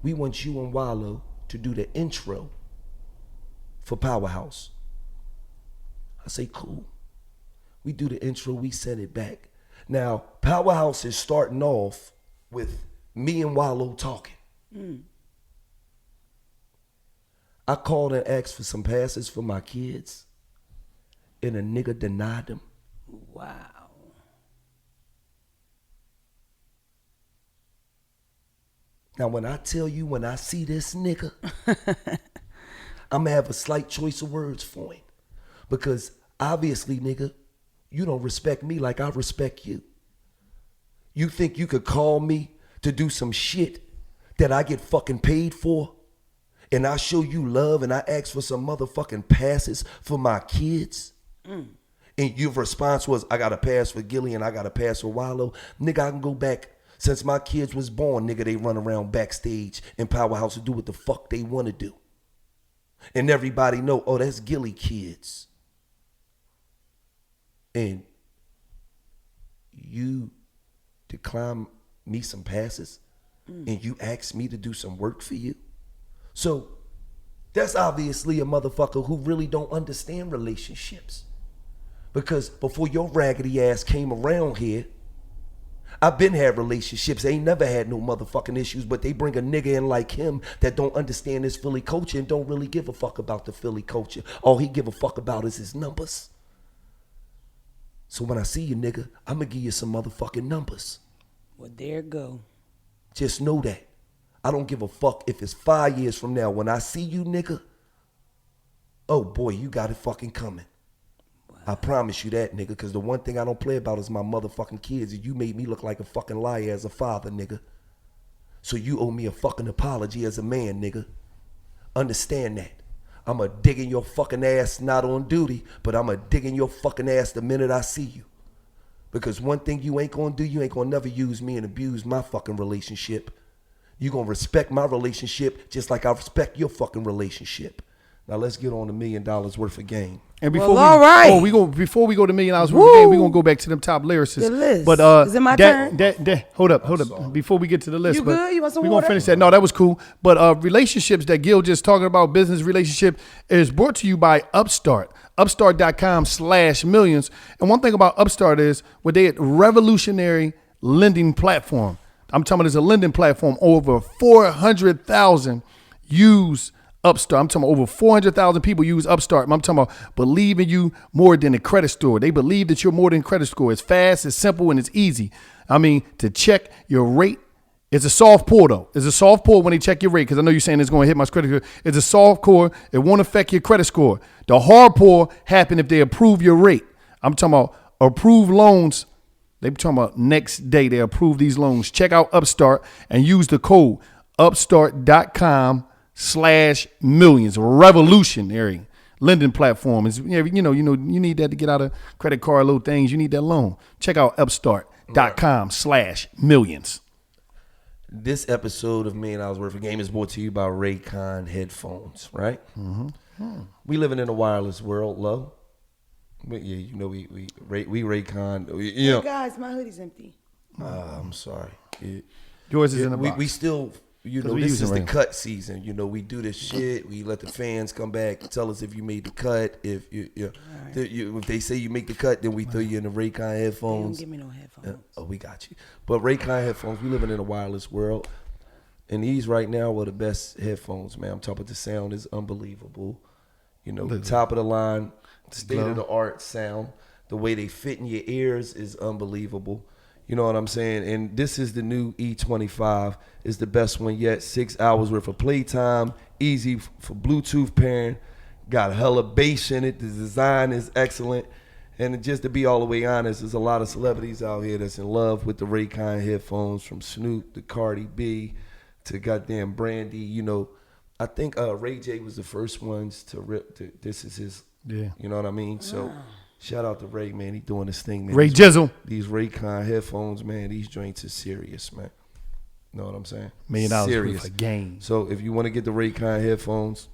[SPEAKER 2] we want you and Wallow to do the intro for Powerhouse. I say, cool. We do the intro, we send it back. Now, Powerhouse is starting off with me and Wallow talking. I called and asked for some passes for my kids, and a nigga denied them.
[SPEAKER 3] Wow.
[SPEAKER 2] Now, when I tell you, when I see this nigga, I'm gonna have a slight choice of words for him. Because obviously, nigga, you don't respect me like I respect you. You think you could call me to do some shit that I get fucking paid for? And I show you love and I ask for some motherfucking passes for my kids? And your response was, I got a pass for Gilly and I got a pass for Wallow. Nigga, I can go back. Since my kids was born, nigga, they run around backstage in Powerhouse to do what the fuck they want to do. And everybody know, oh, that's Gilly kids. And you decline me some passes and you ask me to do some work for you. So that's obviously a motherfucker who really don't understand relationships. Because before your raggedy ass came around here, I've been had relationships. Ain't never had no motherfucking issues, but they bring a nigga in like him that don't understand this Philly culture and don't really give a fuck about the Philly culture. All he give a fuck about is his numbers. So when I see you, nigga, I'm gonna give you some motherfucking numbers.
[SPEAKER 3] Well, there it go.
[SPEAKER 2] Just know that. I don't give a fuck if it's 5 years from now. When I see you, nigga, oh boy, you got it fucking coming. Wow. I promise you that, nigga, because the one thing I don't play about is my motherfucking kids. And you made me look like a fucking liar as a father, nigga. So you owe me a fucking apology as a man, nigga. Understand that. I'm a dig in your fucking ass, not on duty, but I'm a dig in your fucking ass the minute I see you. Because one thing you ain't gonna do, you ain't gonna never use me and abuse my fucking relationship. You gonna respect my relationship just like I respect your fucking relationship. Now let's get on $1 million worth of game.
[SPEAKER 1] And before
[SPEAKER 3] Well, all right.
[SPEAKER 1] before we go to $1 million worth of game, we're gonna go back to them top lyricists.
[SPEAKER 3] The list.
[SPEAKER 1] But
[SPEAKER 3] Is it my turn?
[SPEAKER 1] Hold up. Before we get to the list,
[SPEAKER 3] You good? You want some
[SPEAKER 1] we're
[SPEAKER 3] water?
[SPEAKER 1] gonna finish that. No, that was cool. But relationships that Gil just talking about, business relationship, is brought to you by Upstart. Upstart.com/millions. And one thing about Upstart is what they revolutionary lending platform. I'm talking about it's a lending platform. Over 400,000 use Upstart. I'm talking about over 400,000 people use Upstart. I'm talking about believe in you more than a credit score. They believe that you're more than a credit score. It's fast, it's simple, and it's easy. I mean, to check your rate, it's a soft pull though. It's a soft pull when they check your rate, because I know you're saying it's going to hit my credit score. It's a soft pull. It won't affect your credit score. The hard pull happen if they approve your rate. I'm talking about approved loans. They talking about next day they approve these loans. Check out Upstart and use the code upstart.com/millions. Revolutionary lending platform. Is you need that to get out of credit card, little things. You need that loan. Check out upstart.com/millions.
[SPEAKER 2] This episode of $1 Million Worth of Game is brought to you by Raycon headphones, right? Mm-hmm. We living in a wireless world, low. But yeah, you know we Raycon.
[SPEAKER 3] Hey guys, my hoodie's empty.
[SPEAKER 2] I'm sorry.
[SPEAKER 1] Yours is in the box.
[SPEAKER 2] We still, this is the cut season. We do this shit. We let the fans come back and tell us if you made the cut. If if they say you make the cut, then we throw you in the Raycon headphones.
[SPEAKER 3] They don't give me no headphones.
[SPEAKER 2] We got you. But Raycon headphones, we living in a wireless world. And these right now are the best headphones, man. I'm talking about the sound is unbelievable. The top of the line, state of the art sound. The way they fit in your ears is unbelievable. You know what I'm saying? And this is the new E25. It's the best one yet. 6 hours worth of playtime. Easy for Bluetooth pairing. Got hella bass in it. The design is excellent. And just to be all the way honest, there's a lot of celebrities out here that's in love with the Raycon headphones, from Snoop to Cardi B to goddamn Brandy. I think Ray J was the first ones to rip. This is his. Yeah. You know what I mean? So shout out to Ray, man. He doing his thing, man.
[SPEAKER 1] Ray Jizzle.
[SPEAKER 2] These Raycon headphones, man. These joints are serious, man. Know what I'm saying?
[SPEAKER 1] $1 million worth of game.
[SPEAKER 2] So if you want to get the Raycon headphones,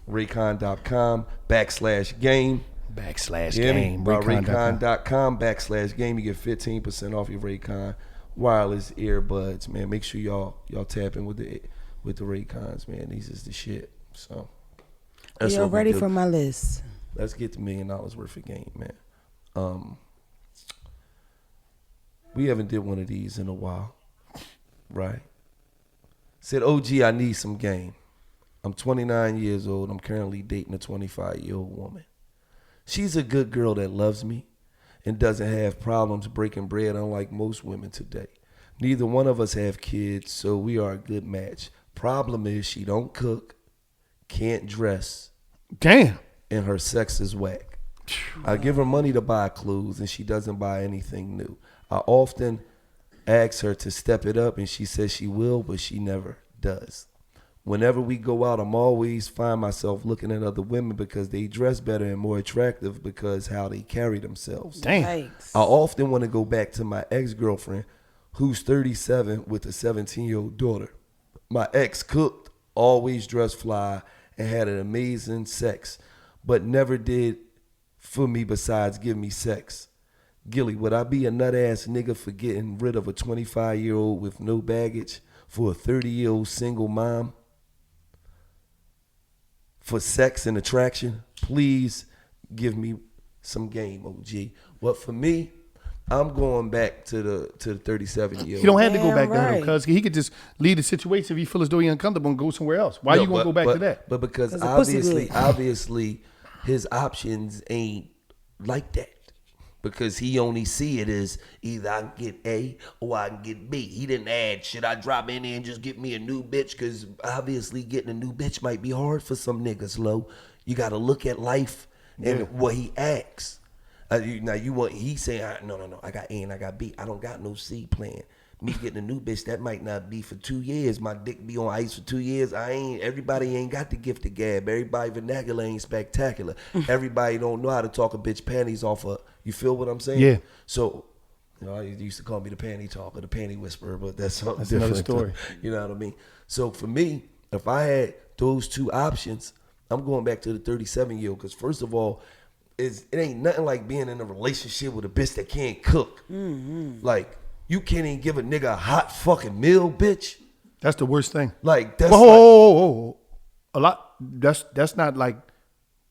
[SPEAKER 2] Raycon.com/game.
[SPEAKER 1] /game.
[SPEAKER 2] Raycon.com/game. You get 15% off your Raycon wireless earbuds, man. Make sure y'all tap in with the Raycons, man. These is the shit. So that's
[SPEAKER 3] You're ready for my list.
[SPEAKER 2] Let's get the $1 million worth of game, man. We haven't did one of these in a while, right? Said, OG, I need some game. I'm 29 years old. I'm currently dating a 25-year-old woman. She's a good girl that loves me and doesn't have problems breaking bread, unlike most women today. Neither one of us have kids, so we are a good match. Problem is she don't cook, can't dress.
[SPEAKER 1] Damn.
[SPEAKER 2] And her sex is whack. I give her money to buy clothes and she doesn't buy anything new. I often ask her to step it up and she says she will, but she never does. Whenever we go out, I'm always find myself looking at other women because they dress better and more attractive because how they carry themselves.
[SPEAKER 1] Damn.
[SPEAKER 3] Thanks.
[SPEAKER 2] I often want to go back to my ex-girlfriend who's 37 with a 17-year-old daughter. My ex cooked, always dressed fly, and had an amazing sex, but never did for me besides give me sex. Gilly, would I be a nut ass nigga for getting rid of a 25-year-old with no baggage for a 30-year-old single mom? For sex and attraction? Please give me some game, OG. But for me, I'm going back to the 37-year-old.
[SPEAKER 1] He don't have to go back
[SPEAKER 3] Damn
[SPEAKER 1] there
[SPEAKER 3] right.
[SPEAKER 1] because he could just leave the situation if he feel as though he's uncomfortable and go somewhere else. Why you gonna go back to that?
[SPEAKER 2] But because
[SPEAKER 3] 'Cause the pussy
[SPEAKER 2] obviously his options ain't like that. Because he only see it as either I can get A or I can get B. He didn't add, should I drop in there and just get me a new bitch? Because obviously getting a new bitch might be hard for some niggas, Lo. You got to look at life and what he asks. He's saying, no, I got A and I got B. I don't got no C plan. Me getting a new bitch, that might not be for 2 years. My dick be on ice for 2 years. Everybody ain't got the gift of gab. Everybody vernacular ain't spectacular. Everybody don't know how to talk a bitch panties off of, you feel what I'm saying?
[SPEAKER 1] Yeah.
[SPEAKER 2] So, they used to call me the panty talker, the panty whisperer, but that's something
[SPEAKER 1] That's
[SPEAKER 2] different.
[SPEAKER 1] another story.
[SPEAKER 2] You know what I mean? So for me, if I had those two options, I'm going back to the 37-year-old because first of all, it ain't nothing like being in a relationship with a bitch that can't cook.
[SPEAKER 3] Mm-hmm.
[SPEAKER 2] Like, you can't even give a nigga a hot fucking meal, bitch.
[SPEAKER 1] That's the worst thing.
[SPEAKER 2] Like, that's
[SPEAKER 1] Whoa. A lot. That's not like,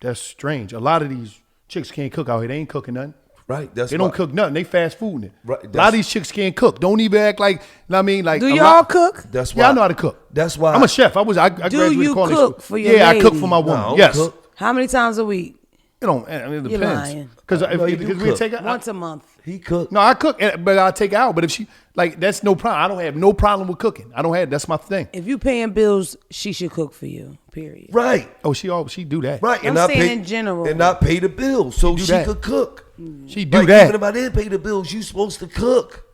[SPEAKER 1] that's strange. A lot of these chicks can't cook out here. They ain't cooking nothing.
[SPEAKER 2] right. That's
[SPEAKER 1] They don't
[SPEAKER 2] why-
[SPEAKER 1] cook nothing. They fast food it.
[SPEAKER 2] Right,
[SPEAKER 1] A lot of these chicks can't cook. Don't even act like, I mean, like.
[SPEAKER 3] Do
[SPEAKER 1] a
[SPEAKER 3] y'all
[SPEAKER 1] lot-
[SPEAKER 3] cook?
[SPEAKER 2] That's why
[SPEAKER 1] Yeah, I know how to cook.
[SPEAKER 2] That's why
[SPEAKER 1] I'm a chef. I graduated
[SPEAKER 3] you
[SPEAKER 1] college
[SPEAKER 3] cook
[SPEAKER 1] school.
[SPEAKER 3] for your
[SPEAKER 1] Yeah, I cook for my
[SPEAKER 3] lady?
[SPEAKER 1] woman.
[SPEAKER 2] No, I don't
[SPEAKER 1] Yes.
[SPEAKER 2] cook.
[SPEAKER 3] How many times a week?
[SPEAKER 1] It don't. I mean, it
[SPEAKER 3] You're
[SPEAKER 1] depends.
[SPEAKER 3] lying.
[SPEAKER 1] Because
[SPEAKER 2] No, you do
[SPEAKER 1] we
[SPEAKER 2] cook.
[SPEAKER 1] take it.
[SPEAKER 3] Once a month.
[SPEAKER 2] He cooked.
[SPEAKER 1] No, I cook, but I take it out. But if she like, that's no problem. I don't have no problem with cooking. I don't have. That's my thing.
[SPEAKER 3] If you paying bills, she should cook for you. Period.
[SPEAKER 2] Right.
[SPEAKER 1] Oh, she do that.
[SPEAKER 2] Right.
[SPEAKER 3] I'm saying in general.
[SPEAKER 2] And not pay the bills so
[SPEAKER 1] do
[SPEAKER 2] she
[SPEAKER 1] that.
[SPEAKER 2] could cook.
[SPEAKER 1] She do
[SPEAKER 2] Like,
[SPEAKER 1] that.
[SPEAKER 2] even if I didn't pay the bills, you supposed to cook.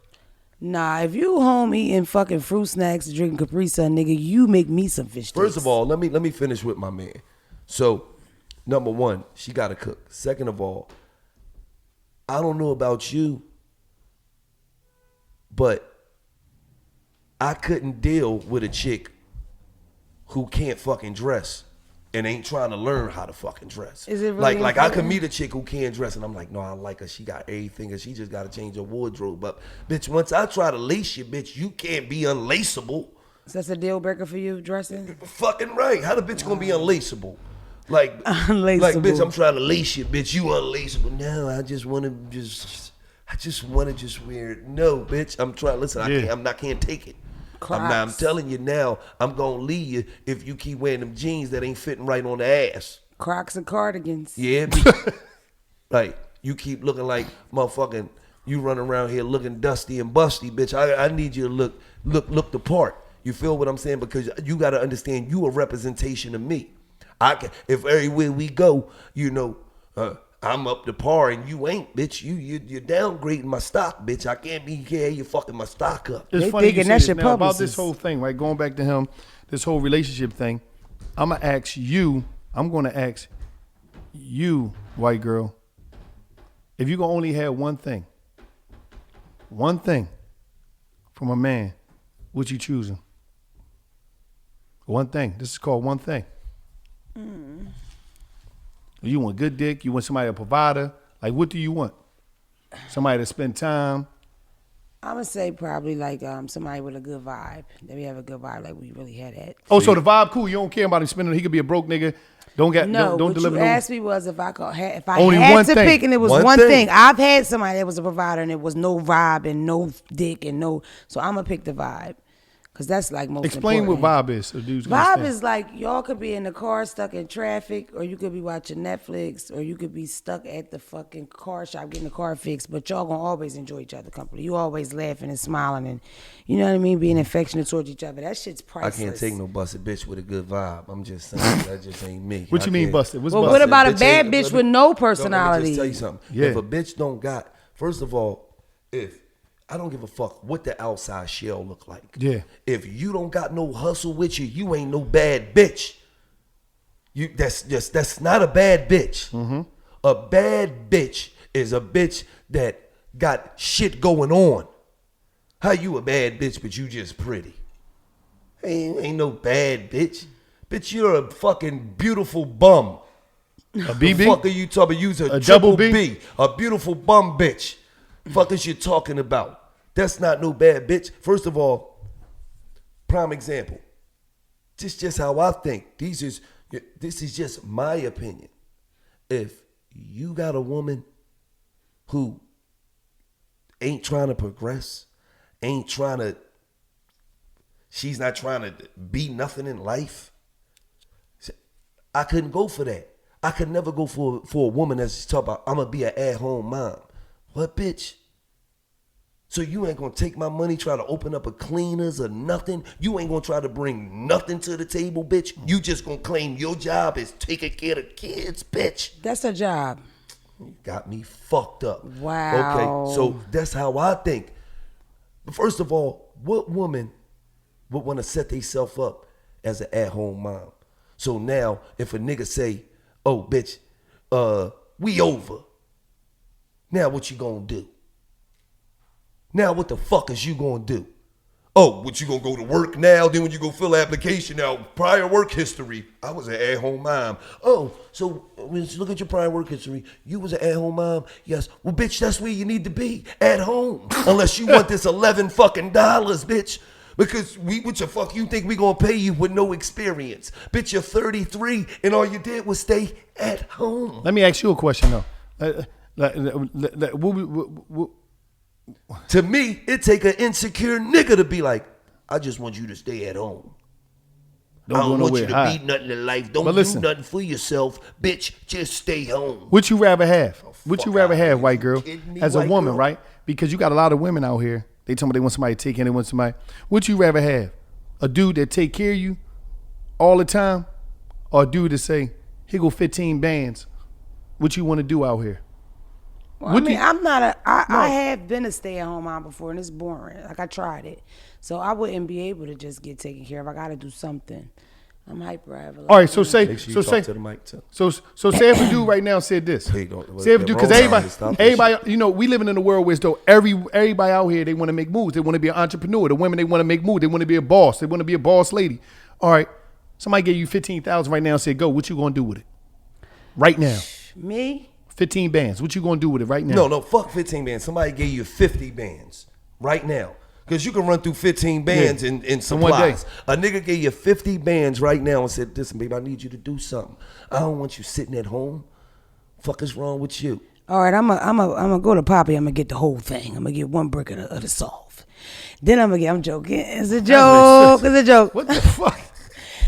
[SPEAKER 3] Nah, if you home eating fucking fruit snacks, drinking Capri Sun, nigga, you make me some fish sticks.
[SPEAKER 2] First of all, let me finish with my man. So, number one, she got to cook. Second of all, I don't know about you, but I couldn't deal with a chick who can't fucking dress and ain't trying to learn how to fucking dress.
[SPEAKER 3] Is it really
[SPEAKER 2] like I could
[SPEAKER 3] important?
[SPEAKER 2] meet a chick who can't dress and I'm like, no, I like her. She got everything and she just got to change her wardrobe up. Bitch, once I try to lace you, bitch, you can't be unlaceable.
[SPEAKER 3] So that's a deal breaker for you, dressing?
[SPEAKER 2] Fucking right. How the bitch gonna be unlaceable? Like,
[SPEAKER 3] Unlaceable.
[SPEAKER 2] like, bitch, I'm trying to lace you, bitch. You unlaceable. No, I just want to just wear it. No, bitch, I'm trying. Listen,
[SPEAKER 1] Yeah.
[SPEAKER 2] I can't take it. I'm
[SPEAKER 3] Crocs.
[SPEAKER 2] telling you now, I'm gonna leave you if you keep wearing them jeans that ain't fitting right on the ass.
[SPEAKER 3] Crocs and cardigans.
[SPEAKER 2] Yeah, like you keep looking like motherfucking. You run around here looking dusty and busty, bitch. I need you to look the part. You feel what I'm saying? Because you got to understand, you a representation of me. If everywhere we go, I'm up to par and you ain't, bitch. You're downgrading my stock, bitch. I can't be here. You fucking my stock up.
[SPEAKER 1] It's
[SPEAKER 3] They
[SPEAKER 1] funny you
[SPEAKER 3] thinking
[SPEAKER 1] say
[SPEAKER 3] that's
[SPEAKER 1] this
[SPEAKER 3] your
[SPEAKER 1] now about this
[SPEAKER 3] publicist.
[SPEAKER 1] whole thing, right? Going back to him, this whole relationship thing. I'm gonna ask you. I'm gonna ask you, white girl, if you gonna only have one thing from a man, what you choosing? One thing. This is called one thing. You want good dick? You want somebody a provider? Like, what do you want? Somebody to spend time.
[SPEAKER 3] I'm going to say probably like somebody with a good vibe. That we have a good vibe, like we really had that.
[SPEAKER 1] Oh, so the vibe cool. You don't care about him spending. He could be a broke nigga. Don't
[SPEAKER 3] No,
[SPEAKER 1] don't
[SPEAKER 3] what
[SPEAKER 1] deliver
[SPEAKER 3] you
[SPEAKER 1] no.
[SPEAKER 3] asked me was if I
[SPEAKER 1] Only
[SPEAKER 3] had
[SPEAKER 1] one
[SPEAKER 3] to
[SPEAKER 1] thing.
[SPEAKER 3] pick and it was
[SPEAKER 2] One
[SPEAKER 3] one
[SPEAKER 2] thing.
[SPEAKER 3] thing. I've had somebody that was a provider and it was no vibe and no dick and no. So I'm going to pick the vibe because that's like most
[SPEAKER 1] Explain
[SPEAKER 3] important.
[SPEAKER 1] what vibe is. So dudes can
[SPEAKER 3] Vibe
[SPEAKER 1] understand.
[SPEAKER 3] is like y'all could be in the car stuck in traffic, or you could be watching Netflix, or you could be stuck at the fucking car shop getting the car fixed. But y'all gonna always enjoy each other's company. You always laughing and smiling, and you know what I mean, being affectionate towards each other. That shit's
[SPEAKER 2] I
[SPEAKER 3] priceless.
[SPEAKER 2] can't take no busted bitch with a good vibe. I'm just saying that just ain't me.
[SPEAKER 1] What
[SPEAKER 2] I
[SPEAKER 1] you mean
[SPEAKER 2] can't-
[SPEAKER 1] busted? What's
[SPEAKER 3] Well,
[SPEAKER 1] busted?
[SPEAKER 3] what about a
[SPEAKER 2] Bitch
[SPEAKER 3] bad
[SPEAKER 2] ain't-
[SPEAKER 3] bitch
[SPEAKER 2] let
[SPEAKER 3] with
[SPEAKER 2] me-
[SPEAKER 3] no
[SPEAKER 2] Let me
[SPEAKER 3] personality?
[SPEAKER 2] just tell you something.
[SPEAKER 1] Yeah.
[SPEAKER 2] If a bitch don't got, first of all, if I don't give a fuck what the outside shell look like.
[SPEAKER 1] Yeah.
[SPEAKER 2] If you don't got no hustle with you, you ain't no bad bitch. That's not a bad bitch.
[SPEAKER 1] Mm-hmm.
[SPEAKER 2] A bad bitch is a bitch that got shit going on. How you a bad bitch but you just pretty? Ain't no bad bitch. Bitch, you're a fucking beautiful bum.
[SPEAKER 1] A
[SPEAKER 2] The
[SPEAKER 1] BB?
[SPEAKER 2] fuck are you talking about? Use a
[SPEAKER 1] double
[SPEAKER 2] triple
[SPEAKER 1] B?
[SPEAKER 2] B. A beautiful bum bitch. Fuck is you talking about? That's not no bad bitch. First of all, prime example. This is just how I think. This is just my opinion. If you got a woman who ain't trying to progress, she's not trying to be nothing in life, I couldn't go for that. I could never go for a woman that's talking about, I'm going to be an at-home mom. What, bitch? So you ain't going to take my money, try to open up a cleaners or nothing? You ain't going to try to bring nothing to the table, bitch? You just going to claim your job is taking care of kids, bitch?
[SPEAKER 3] That's a job.
[SPEAKER 2] You got me fucked up.
[SPEAKER 3] Wow.
[SPEAKER 2] Okay, so that's how I think. But first of all, what woman would want to set themselves up as an at-home mom? So now, if a nigga say, oh, bitch, we over. Now what you gonna do? Now what the fuck is you gonna do? Oh, what you gonna go to work now? Then when you go fill the application now, prior work history, I was an at-home mom. Oh, so when you look at your prior work history, you was an at-home mom? Yes. Well, bitch, that's where you need to be, at home. Unless you want this $11 fucking dollars, bitch. Because what the fuck you think we gonna pay you with no experience? Bitch, you're 33 and all you did was stay at home.
[SPEAKER 1] Let me ask you a question though.
[SPEAKER 2] To me, it take an insecure nigga to be like, I just want you to stay at home. I don't want you to be nothing in life. Don't do nothing for yourself. Bitch, just stay home.
[SPEAKER 1] What you rather have? What you rather have, white girl, as a woman, right? Because you got a lot of women out here. They tell me they want somebody to take care, they want somebody. What you rather have? A dude that take care of you all the time, or a dude that say, here go 15 bands. What you want to do out here?
[SPEAKER 3] Well, I mean, I have been a stay-at-home mom before, and it's boring. Like, I tried it. So I wouldn't be able to just get taken care of. I got to do something. I'm hyper.
[SPEAKER 1] All right, so say,
[SPEAKER 2] Make sure you talk to the mic too.
[SPEAKER 1] So say if a dude right now said this. Say if a dude, because everybody, you know, we living in a world where though everybody out here, they want to make moves. They want to be an entrepreneur. The women, they want to make moves. They want to be a boss. They want to be a boss lady. All right, somebody gave you 15,000 right now and said, go. What you gonna do with it? Right now.
[SPEAKER 3] Me?
[SPEAKER 1] 15 bands. What you gonna do with it right now?
[SPEAKER 2] No, fuck 15 bands. Somebody gave you 50 bands right now. Because you can run through 15 bands in supplies. A nigga gave you 50 bands right now and said, listen, baby, I need you to do something. I don't want you sitting at home. Fuck is wrong with you?
[SPEAKER 3] All right, I'm gonna go to Poppy. I'm gonna get the whole thing. I'm gonna get one brick of the solve. Then I'm joking. It's a joke. It's a joke.
[SPEAKER 1] What the fuck?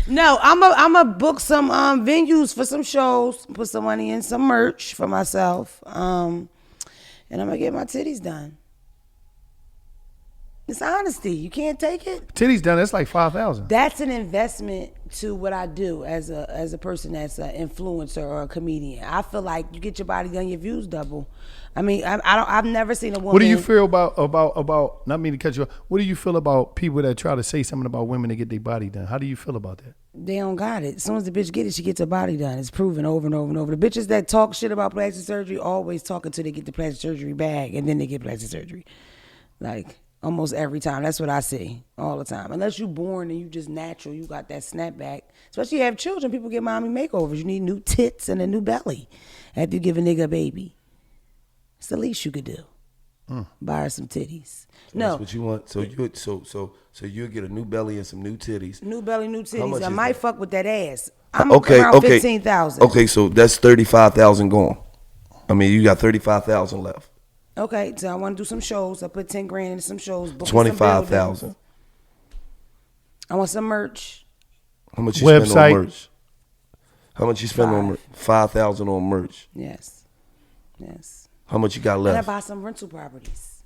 [SPEAKER 3] No, I'm a book some venues for some shows, put some money in some merch for myself, and I'm gonna get my titties done. It's honesty. You can't take it.
[SPEAKER 1] Titties done. That's like 5,000.
[SPEAKER 3] That's an investment to what I do as a person that's an influencer or a comedian. I feel like you get your body done, your views double. I mean, I've never seen a woman.
[SPEAKER 1] What do you feel about? Not mean to cut you off. What do you feel about people that try to say something about women to get their body done? How do you feel about that?
[SPEAKER 3] They don't got it. As soon as the bitch get it, she gets her body done. It's proven over and over and over. The bitches that talk shit about plastic surgery always talk until they get the plastic surgery bag, and then they get plastic surgery. Like, almost every time. That's what I see all the time. Unless you born and you just natural, you got that snapback. Especially you have children, people get mommy makeovers. You need new tits and a new belly after you give a nigga a baby. It's the least you could do. Buy her some titties. No.
[SPEAKER 2] That's what you want. So you'll get a new belly and some new titties.
[SPEAKER 3] New belly, new titties. I
[SPEAKER 2] is
[SPEAKER 3] might
[SPEAKER 2] that?
[SPEAKER 3] fuck with that ass. I'm around 15,000.
[SPEAKER 2] Okay, so that's 35,000 gone. I mean, you got 35,000 left.
[SPEAKER 3] Okay, so I want to do some shows. I put 10 grand into some shows.
[SPEAKER 2] 25,000.
[SPEAKER 3] I want some merch.
[SPEAKER 2] How much you spend on merch? How much you spend on merch? 5,000 on merch.
[SPEAKER 3] Yes.
[SPEAKER 2] How much you got left?
[SPEAKER 3] And I buy some rental properties.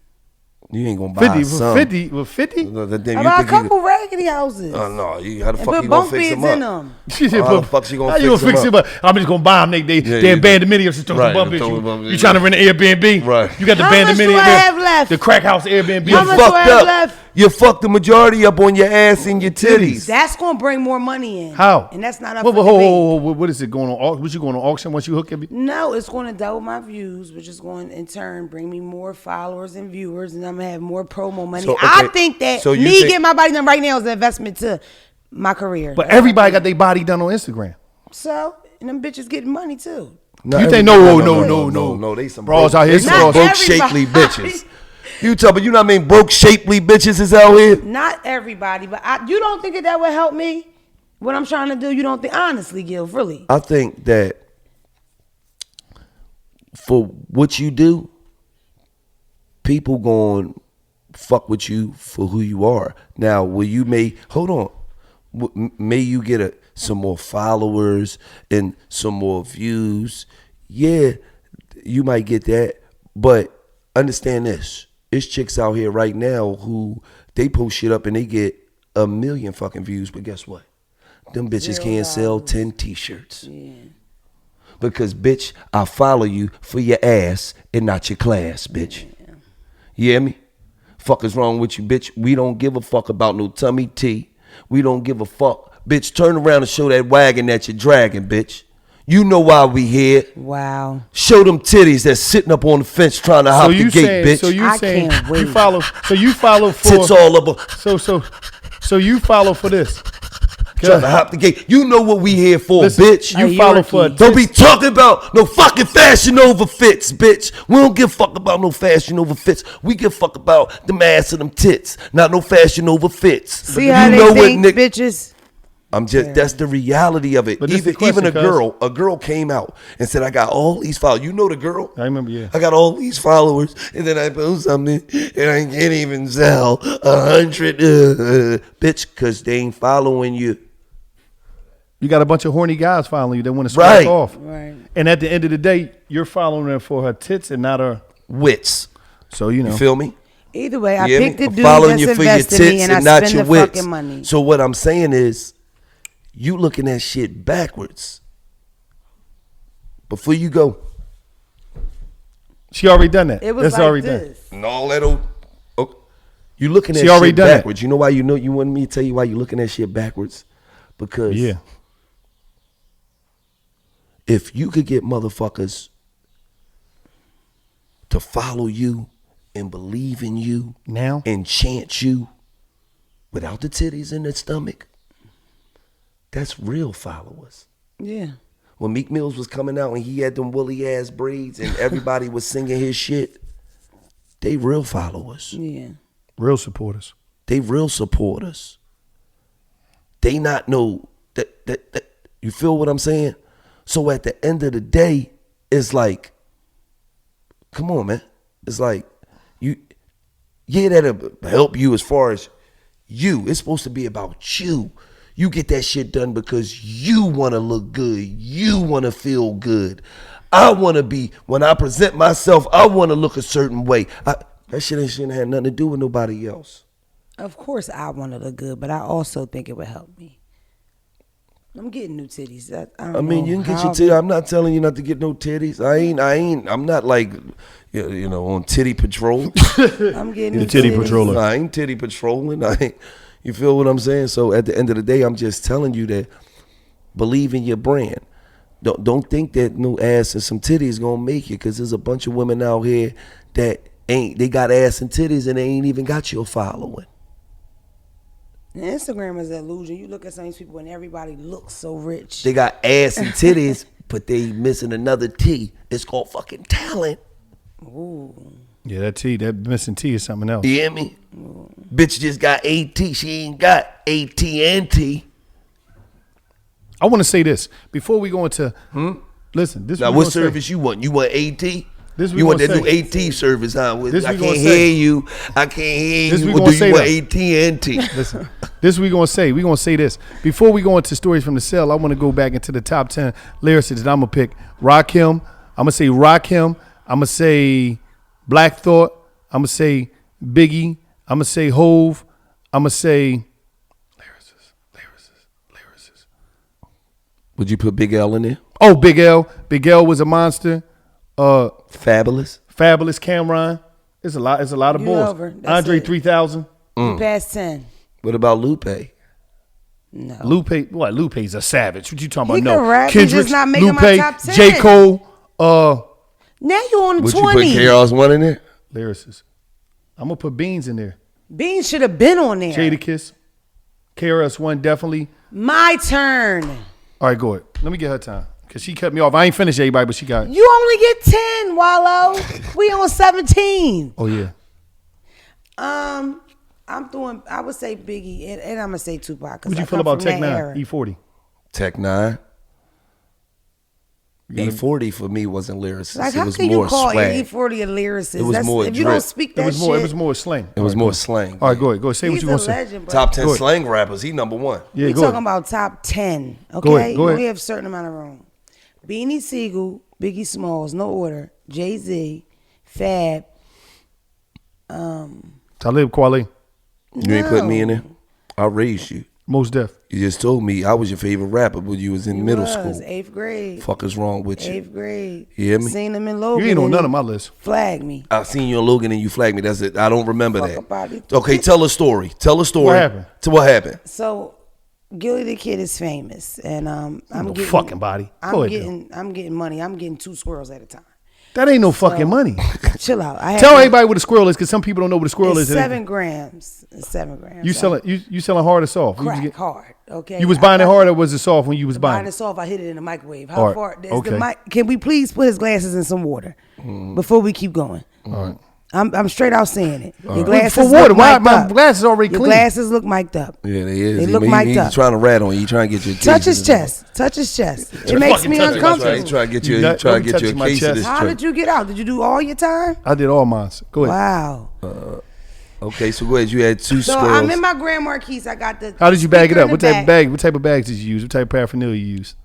[SPEAKER 2] You ain't gonna buy
[SPEAKER 1] 50? With 50?
[SPEAKER 2] No,
[SPEAKER 3] I buy a couple raggedy houses.
[SPEAKER 2] Oh no! How the
[SPEAKER 3] and
[SPEAKER 2] fuck
[SPEAKER 3] put
[SPEAKER 2] you gonna
[SPEAKER 3] bunk
[SPEAKER 2] fix
[SPEAKER 3] beds
[SPEAKER 2] them
[SPEAKER 3] in
[SPEAKER 2] up?
[SPEAKER 3] them.
[SPEAKER 2] How the fuck she gonna fix them up?
[SPEAKER 1] I'm just gonna buy them. They abandoned many of them.
[SPEAKER 2] Right,
[SPEAKER 1] You trying to rent an Airbnb?
[SPEAKER 2] Right.
[SPEAKER 1] You got the
[SPEAKER 3] How
[SPEAKER 1] abandoned
[SPEAKER 3] much
[SPEAKER 1] many
[SPEAKER 3] do I have left?
[SPEAKER 1] The crack house Airbnb.
[SPEAKER 3] How much do I have left?
[SPEAKER 2] You fucked the majority up on your ass and your titties.
[SPEAKER 3] That's gonna bring more money in.
[SPEAKER 1] How?
[SPEAKER 3] And that's not up
[SPEAKER 1] What,
[SPEAKER 3] for debate.
[SPEAKER 1] what is it going on? Was you going on auction once you hook it?
[SPEAKER 3] No, it's going to double my views, which is going to, in turn, bring me more followers and viewers, and I'm going to have more promo money.
[SPEAKER 2] So, okay.
[SPEAKER 3] I think that
[SPEAKER 2] So
[SPEAKER 3] getting my body done right now is an investment to my career.
[SPEAKER 1] But everybody got their body done on Instagram.
[SPEAKER 3] So, and them bitches getting money too.
[SPEAKER 1] You think no?
[SPEAKER 2] They some
[SPEAKER 1] bros
[SPEAKER 2] broke,
[SPEAKER 1] out here.
[SPEAKER 2] they some broke, shapely bitches. You know what I mean? Broke, shapely bitches is out here.
[SPEAKER 3] Not everybody, but you don't think that would help me? What I'm trying to do, you don't think? Honestly, Gil, really?
[SPEAKER 2] I think that for what you do, people going fuck with you for who you are. Now, may you get some more followers and some more views. Yeah, you might get that, but understand this. There's chicks out here right now who they post shit up and they get 1 million fucking views, but guess what? Them bitches can't sell 10 t-shirts. Yeah. Because, bitch, I follow you for your ass and not your class, bitch. Yeah. You hear me? Fuck is wrong with you, bitch? We don't give a fuck about no tummy tea. We don't give a fuck. Bitch, turn around and show that wagon that you're dragging, bitch. You know why we here.
[SPEAKER 3] Wow.
[SPEAKER 2] Show them titties that's sitting up on the fence trying to hop the gate, bitch.
[SPEAKER 1] So you saying
[SPEAKER 3] can't wait.
[SPEAKER 1] you follow for
[SPEAKER 2] tits all over.
[SPEAKER 1] So you follow for this.
[SPEAKER 2] Trying to hop the gate. You know what we here for,
[SPEAKER 1] Listen,
[SPEAKER 2] bitch.
[SPEAKER 1] You follow for
[SPEAKER 2] Don't be talking about no fucking Fashion Nova fits, bitch. We don't give a fuck about no Fashion Nova fits. We give a fuck about the ass of them tits, not no Fashion Nova fits.
[SPEAKER 3] See how they think, bitches?
[SPEAKER 2] I'm just, that's the reality of it. Even a girl came out and said, I got all these followers. You know the girl?
[SPEAKER 1] I remember, yeah.
[SPEAKER 2] I got all these followers, and then I post something, and I can't even sell 100, bitch, because they ain't following you.
[SPEAKER 1] You got a bunch of horny guys following you that want to scratch off.
[SPEAKER 3] Right.
[SPEAKER 1] And at the end of the day, you're following her for her tits and not her
[SPEAKER 2] wits.
[SPEAKER 1] So, you know.
[SPEAKER 2] You feel me?
[SPEAKER 3] Either way, I picked the dude
[SPEAKER 2] following
[SPEAKER 3] that's
[SPEAKER 2] you for your
[SPEAKER 3] invested in me
[SPEAKER 2] tits
[SPEAKER 3] and I
[SPEAKER 2] not
[SPEAKER 3] spend
[SPEAKER 2] your
[SPEAKER 3] the
[SPEAKER 2] wits.
[SPEAKER 3] fucking money.
[SPEAKER 2] So what I'm saying is, you looking at shit backwards. Before you go.
[SPEAKER 1] She already done that.
[SPEAKER 3] It was
[SPEAKER 1] That's
[SPEAKER 3] like
[SPEAKER 1] already
[SPEAKER 3] this.
[SPEAKER 2] done. And all that old. Okay. You looking at
[SPEAKER 1] She already
[SPEAKER 2] shit
[SPEAKER 1] done
[SPEAKER 2] backwards.
[SPEAKER 1] that.
[SPEAKER 2] You know why you want me to tell you why you looking at shit backwards? Because if you could get motherfuckers to follow you and believe in you
[SPEAKER 1] now
[SPEAKER 2] and chant you without the titties in their stomach, that's real followers.
[SPEAKER 3] Yeah.
[SPEAKER 2] When Meek Mills was coming out and he had them woolly ass braids and everybody was singing his shit, they real followers.
[SPEAKER 3] Yeah.
[SPEAKER 1] Real supporters.
[SPEAKER 2] They real supporters. They not know that you feel what I'm saying? So at the end of the day, it's like, come on, man. It's like, that'll help you as far as you. It's supposed to be about you. You get that shit done because you want to look good. You want to feel good. I want to be, when I present myself, I want to look a certain way. That shit shouldn't have nothing to do with nobody else.
[SPEAKER 3] Of course I want to look good, but I also think it would help me. I'm getting new titties. I
[SPEAKER 2] mean, you can get your titties. I'm not telling you not to get no titties. I'm not like, on titty patrol.
[SPEAKER 3] I'm getting
[SPEAKER 1] the titty patroller.
[SPEAKER 2] I ain't titty patrolling. You feel what I'm saying? So at the end of the day, I'm just telling you that believe in your brand. Don't think that no ass and some titties gonna make it, because there's a bunch of women out here that they got ass and titties and they ain't even got your following.
[SPEAKER 3] And Instagram is an illusion. You look at some of these people and everybody looks so rich.
[SPEAKER 2] They got ass and titties, but they missing another T. It's called fucking talent.
[SPEAKER 3] Ooh.
[SPEAKER 1] Yeah, that missing T is something else.
[SPEAKER 2] You hear me? Bitch just got AT. She ain't got AT&T.
[SPEAKER 1] I want to say this before we go into. Listen, this.
[SPEAKER 2] Now, what service you want? You want AT? You want that new AT service, huh? I can't hear you. I can't hear you. What do you want? AT&T?
[SPEAKER 1] Listen, this we gonna say. We gonna say this before we go into stories from the cell. I want to go back into the top 10 lyricists that I'm gonna pick. Rakim. I'm gonna say Rakim. I'm gonna say Black Thought. I'm gonna say Biggie. I'm gonna say Hove. I'm gonna say lyricists.
[SPEAKER 2] Would you put Big L in there?
[SPEAKER 1] Oh, Big L. Big L was a monster.
[SPEAKER 2] Fabulous
[SPEAKER 1] Cameron. It's a lot of boys. Andre 3000.
[SPEAKER 3] You passed 10.
[SPEAKER 2] What about Lupe?
[SPEAKER 3] No.
[SPEAKER 1] Lupe's a savage. What you talking
[SPEAKER 3] He
[SPEAKER 1] about?
[SPEAKER 3] can rap, he
[SPEAKER 1] Kendrick,
[SPEAKER 3] just not making
[SPEAKER 1] Lupe,
[SPEAKER 3] my top 10.
[SPEAKER 1] J. Cole.
[SPEAKER 3] Now you on the
[SPEAKER 2] Would
[SPEAKER 3] 20.
[SPEAKER 2] you put KRS-One in there?
[SPEAKER 1] Lyricists. I'm gonna put Beans in there.
[SPEAKER 3] Beans should have been on there.
[SPEAKER 1] Jadakiss. KRS-One definitely.
[SPEAKER 3] My turn.
[SPEAKER 1] All right, go ahead. Let me get her time. Because she cut me off. I ain't finished everybody, but she got it.
[SPEAKER 3] You only get 10, Wallow. We on 17.
[SPEAKER 1] Oh, yeah.
[SPEAKER 3] I would say Biggie, and I'm going to say Tupac.
[SPEAKER 1] What you feel about Tech 9, E40?
[SPEAKER 2] Tech 9. E40 for me wasn't lyricist.
[SPEAKER 3] Like,
[SPEAKER 2] it
[SPEAKER 3] how
[SPEAKER 2] was
[SPEAKER 3] can
[SPEAKER 2] more
[SPEAKER 3] you call
[SPEAKER 2] swag.
[SPEAKER 3] E40 a lyricist?
[SPEAKER 2] It was more
[SPEAKER 3] if you
[SPEAKER 2] drip.
[SPEAKER 3] don't speak that
[SPEAKER 1] It
[SPEAKER 3] shit.
[SPEAKER 1] was more slang.
[SPEAKER 2] It was more slang.
[SPEAKER 1] All right, go ahead. Go ahead. Say what
[SPEAKER 3] He's
[SPEAKER 1] you
[SPEAKER 3] a
[SPEAKER 1] want to say.
[SPEAKER 3] legend, bro.
[SPEAKER 2] Top 10
[SPEAKER 1] Go ahead.
[SPEAKER 2] slang rappers. He number one.
[SPEAKER 1] Yeah,
[SPEAKER 3] we
[SPEAKER 1] go
[SPEAKER 3] talking
[SPEAKER 1] ahead.
[SPEAKER 3] about top 10, okay?
[SPEAKER 1] Go ahead, go ahead.
[SPEAKER 3] We have a certain amount of room. Beanie Siegel, Biggie Smalls, no order, Jay-Z, Fab.
[SPEAKER 1] Talib Kweli,
[SPEAKER 2] You ain't putting me in there? I raised you.
[SPEAKER 1] Mos Def.
[SPEAKER 2] You just told me I was your favorite rapper when you was in middle school.
[SPEAKER 3] 8th grade.
[SPEAKER 2] Fuck is wrong with you?
[SPEAKER 3] 8th grade.
[SPEAKER 2] You hear me?
[SPEAKER 3] Seen him in Logan.
[SPEAKER 1] You ain't on
[SPEAKER 3] and
[SPEAKER 1] none of my list.
[SPEAKER 3] Flag me.
[SPEAKER 2] I seen you in Logan and you flagged me. That's it. I don't remember
[SPEAKER 3] Fuck
[SPEAKER 2] that.
[SPEAKER 3] about it.
[SPEAKER 2] Okay, tell a story. Tell a story.
[SPEAKER 1] What happened?
[SPEAKER 2] To what happened?
[SPEAKER 3] So, Gilly the Kid is famous, and I'm
[SPEAKER 1] No
[SPEAKER 3] getting
[SPEAKER 1] fucking body. Go ahead,
[SPEAKER 3] I'm getting money. I'm getting 2 squirrels at a time.
[SPEAKER 1] That ain't no fucking money.
[SPEAKER 3] Chill out.
[SPEAKER 1] Tell everybody what a squirrel is, because some people don't know what a squirrel
[SPEAKER 3] it's
[SPEAKER 1] is.
[SPEAKER 3] 7 grams. It's 7 grams.
[SPEAKER 1] You selling you selling hard or soft?
[SPEAKER 3] crack hard. Okay.
[SPEAKER 1] You was buying it hard or was it soft when you was buying
[SPEAKER 3] Buying it
[SPEAKER 1] it?
[SPEAKER 3] soft. I hit it in the microwave.
[SPEAKER 1] All
[SPEAKER 3] How
[SPEAKER 1] right.
[SPEAKER 3] far? Is
[SPEAKER 1] Okay.
[SPEAKER 3] the mic? Can we please put his glasses in some water before we keep going?
[SPEAKER 1] All right.
[SPEAKER 3] I'm straight out saying it. Your
[SPEAKER 1] For
[SPEAKER 3] glasses
[SPEAKER 1] water,
[SPEAKER 3] look
[SPEAKER 1] why
[SPEAKER 3] mic'd
[SPEAKER 1] my
[SPEAKER 3] up.
[SPEAKER 1] glasses already
[SPEAKER 3] Your
[SPEAKER 1] clean?
[SPEAKER 3] glasses look mic'd up.
[SPEAKER 2] Yeah, they is.
[SPEAKER 3] They look mic'd
[SPEAKER 2] He's
[SPEAKER 3] up.
[SPEAKER 2] trying to rat on you. He trying to get you a case.
[SPEAKER 3] Touch his chest. Touch his chest. It makes me
[SPEAKER 2] He's
[SPEAKER 3] uncomfortable.
[SPEAKER 2] trying to get you.
[SPEAKER 1] You
[SPEAKER 2] He's trying
[SPEAKER 1] don't
[SPEAKER 2] to get you a
[SPEAKER 1] touch my
[SPEAKER 2] case of
[SPEAKER 1] chest.
[SPEAKER 2] this
[SPEAKER 3] How
[SPEAKER 2] drink.
[SPEAKER 3] did you get out? Did you do all your time?
[SPEAKER 1] I did all mine. Go ahead.
[SPEAKER 3] Wow.
[SPEAKER 2] Okay, so go ahead. You had 2
[SPEAKER 3] So
[SPEAKER 2] squirrels.
[SPEAKER 3] I'm in my Grand Marquis. I got the.
[SPEAKER 1] How did you bag it
[SPEAKER 3] speaker
[SPEAKER 1] up?
[SPEAKER 3] in
[SPEAKER 1] What
[SPEAKER 3] the
[SPEAKER 1] type of
[SPEAKER 3] back.
[SPEAKER 1] bag? What type of bags did you use? What type of paraphernalia you use?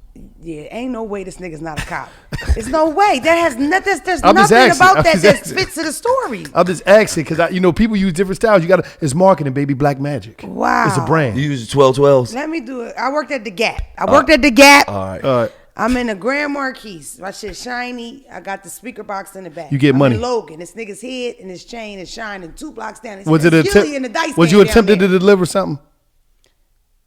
[SPEAKER 3] Yeah, ain't no way this nigga's not a cop. There's no way. That has nothing. There's
[SPEAKER 1] I'm just
[SPEAKER 3] nothing
[SPEAKER 1] asking.
[SPEAKER 3] about
[SPEAKER 1] I'm
[SPEAKER 3] that
[SPEAKER 1] just
[SPEAKER 3] that
[SPEAKER 1] asking.
[SPEAKER 3] fits to the story.
[SPEAKER 1] I'm just asking because people use different styles. You gotta. It's marketing, baby. Black magic.
[SPEAKER 3] Wow.
[SPEAKER 1] It's a brand.
[SPEAKER 2] You used 1212s.
[SPEAKER 3] Let me do it. I worked at the Gap. All
[SPEAKER 2] All right.
[SPEAKER 1] All right.
[SPEAKER 3] I'm in the Grand Marquis. My shit shiny. I got the speaker box in the back.
[SPEAKER 1] You get
[SPEAKER 3] I'm
[SPEAKER 1] money.
[SPEAKER 3] in Logan. This nigga's head and his chain is shining 2 blocks down.
[SPEAKER 1] Was it a
[SPEAKER 3] Gilly in the dice
[SPEAKER 1] Was
[SPEAKER 3] game
[SPEAKER 1] you
[SPEAKER 3] down
[SPEAKER 1] attempted
[SPEAKER 3] there.
[SPEAKER 1] to deliver something?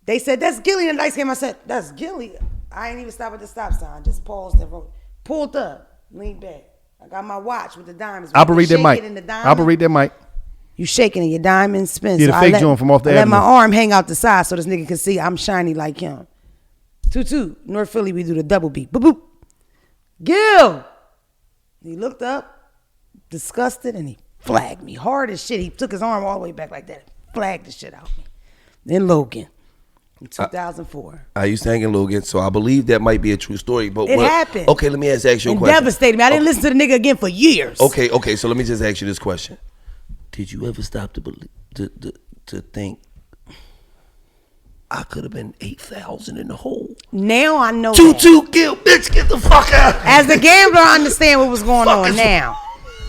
[SPEAKER 3] They said, that's Gilly in the dice game. I said, that's Gilly. I ain't even stop at the stop sign. Just paused and wrote. Pulled up. Leaned back. I got my watch with the diamonds.
[SPEAKER 1] Operate that mic. Operate that mic.
[SPEAKER 3] You shaking it. Your diamond spins.
[SPEAKER 1] Yeah, the fake joint from off the
[SPEAKER 3] I let my
[SPEAKER 1] avenue.
[SPEAKER 3] arm hang out the side so this nigga can see I'm shiny like him. 2-2. North Philly, we do the double beat. Boop, boop. Gil. He looked up, disgusted, and he flagged me hard as shit. He took his arm all the way back like that. Flagged the shit out of me. Then Logan. In 2004.
[SPEAKER 2] I used to hang in Logan, so I believe that might be a true story. But
[SPEAKER 3] It happened.
[SPEAKER 2] Okay, let me ask you a
[SPEAKER 3] And
[SPEAKER 2] question.
[SPEAKER 3] devastated me. I didn't listen to the nigga again for years.
[SPEAKER 2] Okay. So let me just ask you this question: did you ever stop to believe, to think I could have been 8,000 in the hole?
[SPEAKER 3] Now I know that.
[SPEAKER 2] 2-2 Gil, bitch, get the fuck out.
[SPEAKER 3] As a gambler, I understand what was going on now.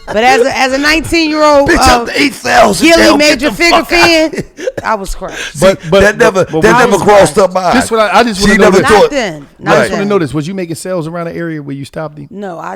[SPEAKER 3] But as a 19-year-old
[SPEAKER 2] Bitch, up to 8,000.
[SPEAKER 3] Gilly
[SPEAKER 2] Del,
[SPEAKER 3] major
[SPEAKER 2] get the
[SPEAKER 3] figure
[SPEAKER 2] fuck out.
[SPEAKER 3] fan, I was crushed.
[SPEAKER 2] But that never crossed her mind.
[SPEAKER 1] This what I just
[SPEAKER 2] She
[SPEAKER 1] want to know.
[SPEAKER 2] never
[SPEAKER 1] This.
[SPEAKER 3] Not
[SPEAKER 2] thought.
[SPEAKER 3] then.
[SPEAKER 1] I
[SPEAKER 3] Not
[SPEAKER 1] just want to
[SPEAKER 3] then.
[SPEAKER 1] know this. Was you making sales around the area where you stopped him?
[SPEAKER 3] No, I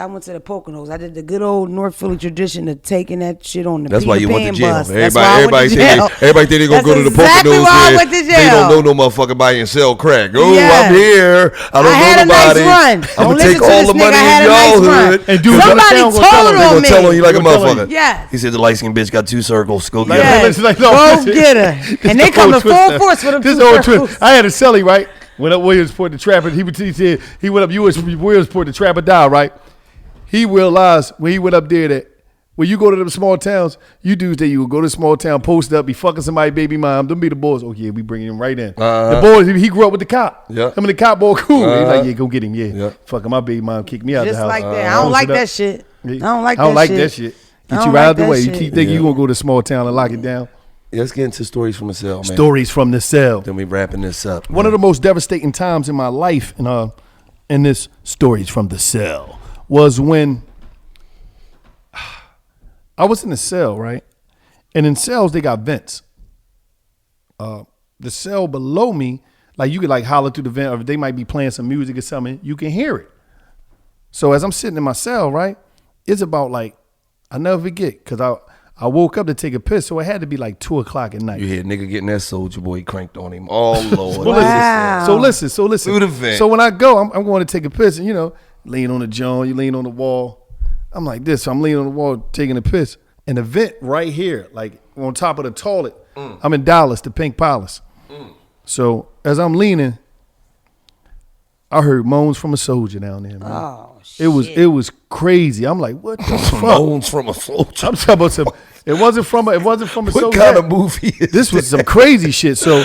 [SPEAKER 3] went to the Poconos. I did the good old North Philly tradition of taking that shit on the
[SPEAKER 2] That's
[SPEAKER 3] Peter
[SPEAKER 2] why you went
[SPEAKER 3] Pan
[SPEAKER 2] to jail.
[SPEAKER 3] bus. That's why I
[SPEAKER 2] Everybody
[SPEAKER 3] went to
[SPEAKER 2] think
[SPEAKER 3] jail.
[SPEAKER 2] everybody think they gonna
[SPEAKER 3] That's
[SPEAKER 2] go to the
[SPEAKER 3] exactly
[SPEAKER 2] Poconos
[SPEAKER 3] why I
[SPEAKER 2] where
[SPEAKER 3] went to
[SPEAKER 2] they
[SPEAKER 3] jail.
[SPEAKER 2] don't know no motherfucker body and sell crack. Oh,
[SPEAKER 3] Yeah.
[SPEAKER 2] I'm here. I don't
[SPEAKER 3] I had
[SPEAKER 2] know
[SPEAKER 3] a nice
[SPEAKER 2] nobody.
[SPEAKER 3] run.
[SPEAKER 2] I'm
[SPEAKER 3] Don't
[SPEAKER 2] gonna
[SPEAKER 3] listen
[SPEAKER 2] take
[SPEAKER 3] to
[SPEAKER 2] all
[SPEAKER 3] this
[SPEAKER 2] the
[SPEAKER 3] nigga.
[SPEAKER 2] money
[SPEAKER 3] I had
[SPEAKER 2] in
[SPEAKER 3] a nice
[SPEAKER 2] y'all
[SPEAKER 3] run.
[SPEAKER 2] hood.
[SPEAKER 1] And dude,
[SPEAKER 3] Somebody
[SPEAKER 1] they
[SPEAKER 3] told
[SPEAKER 1] gonna tell
[SPEAKER 3] on
[SPEAKER 2] They gonna
[SPEAKER 3] me.
[SPEAKER 2] tell on you like a
[SPEAKER 1] They gonna tell on
[SPEAKER 2] motherfucker.
[SPEAKER 3] Yes.
[SPEAKER 2] He said the light skinned bitch got 2 circles. Go get
[SPEAKER 1] Like,
[SPEAKER 2] her.
[SPEAKER 3] Yes.
[SPEAKER 1] like, no,
[SPEAKER 3] Go
[SPEAKER 1] this-
[SPEAKER 3] get her.
[SPEAKER 1] this
[SPEAKER 3] And they
[SPEAKER 1] the
[SPEAKER 3] come
[SPEAKER 1] old
[SPEAKER 3] to full
[SPEAKER 1] twist.
[SPEAKER 3] force for them
[SPEAKER 1] This
[SPEAKER 3] 2
[SPEAKER 1] old
[SPEAKER 3] circles.
[SPEAKER 1] twist. I had a celly, right? Went up Williamsport to Trapper. He said he went up Williamsport to Trapper Down, right? He realized when he went up there that when you go to them small towns, you dudes that you would go to a small town, post up, be fucking somebody baby mom. Them be the boys. Oh yeah, we bringing him right in. The boys, he grew up with the cop.
[SPEAKER 2] Yeah.
[SPEAKER 1] Him and the cop boy cool. He's like, yeah, go get him. Yeah.
[SPEAKER 2] Yeah.
[SPEAKER 1] Fucking my baby mom kicked me out
[SPEAKER 3] Just
[SPEAKER 1] the house.
[SPEAKER 3] like that. I don't like that shit. I don't like that shit. I
[SPEAKER 1] Get
[SPEAKER 3] don't
[SPEAKER 1] you
[SPEAKER 3] like
[SPEAKER 1] out of the
[SPEAKER 3] that
[SPEAKER 1] way. You
[SPEAKER 3] shit.
[SPEAKER 1] keep thinking you gonna go to a small town and lock it down.
[SPEAKER 2] Let's get into stories from the cell, man.
[SPEAKER 1] Stories from the cell.
[SPEAKER 2] Then we wrapping this up.
[SPEAKER 1] One of the most devastating times in my life, in this stories from the cell, was when I was in the cell, right? And in cells they got vents. The cell below me, like you could like holler through the vent, or they might be playing some music or something. You can hear it. So as I'm sitting in my cell, right, it's about like I never forget because I woke up to take a piss, so it had to be like 2:00 at night.
[SPEAKER 2] You hear nigga getting that Soldier Boy cranked on him. Oh Lord.
[SPEAKER 3] Wow.
[SPEAKER 1] So listen.
[SPEAKER 2] Through the vent.
[SPEAKER 1] So when I go, I'm going to take a piss, and lean on the joint, you lean on the wall. I'm like this, so I'm leaning on the wall taking a piss, and the vent right here, like on top of the toilet. I'm in Dollaz, the Pink Palace. So as I'm leaning, I heard moans from a soldier down there, man.
[SPEAKER 3] Oh shit!
[SPEAKER 1] It was crazy. I'm like, what the fuck?
[SPEAKER 2] Moans from a soldier.
[SPEAKER 1] I'm talking about some. It wasn't from a
[SPEAKER 2] What
[SPEAKER 1] soldier.
[SPEAKER 2] kind of movie is
[SPEAKER 1] This was some crazy shit. So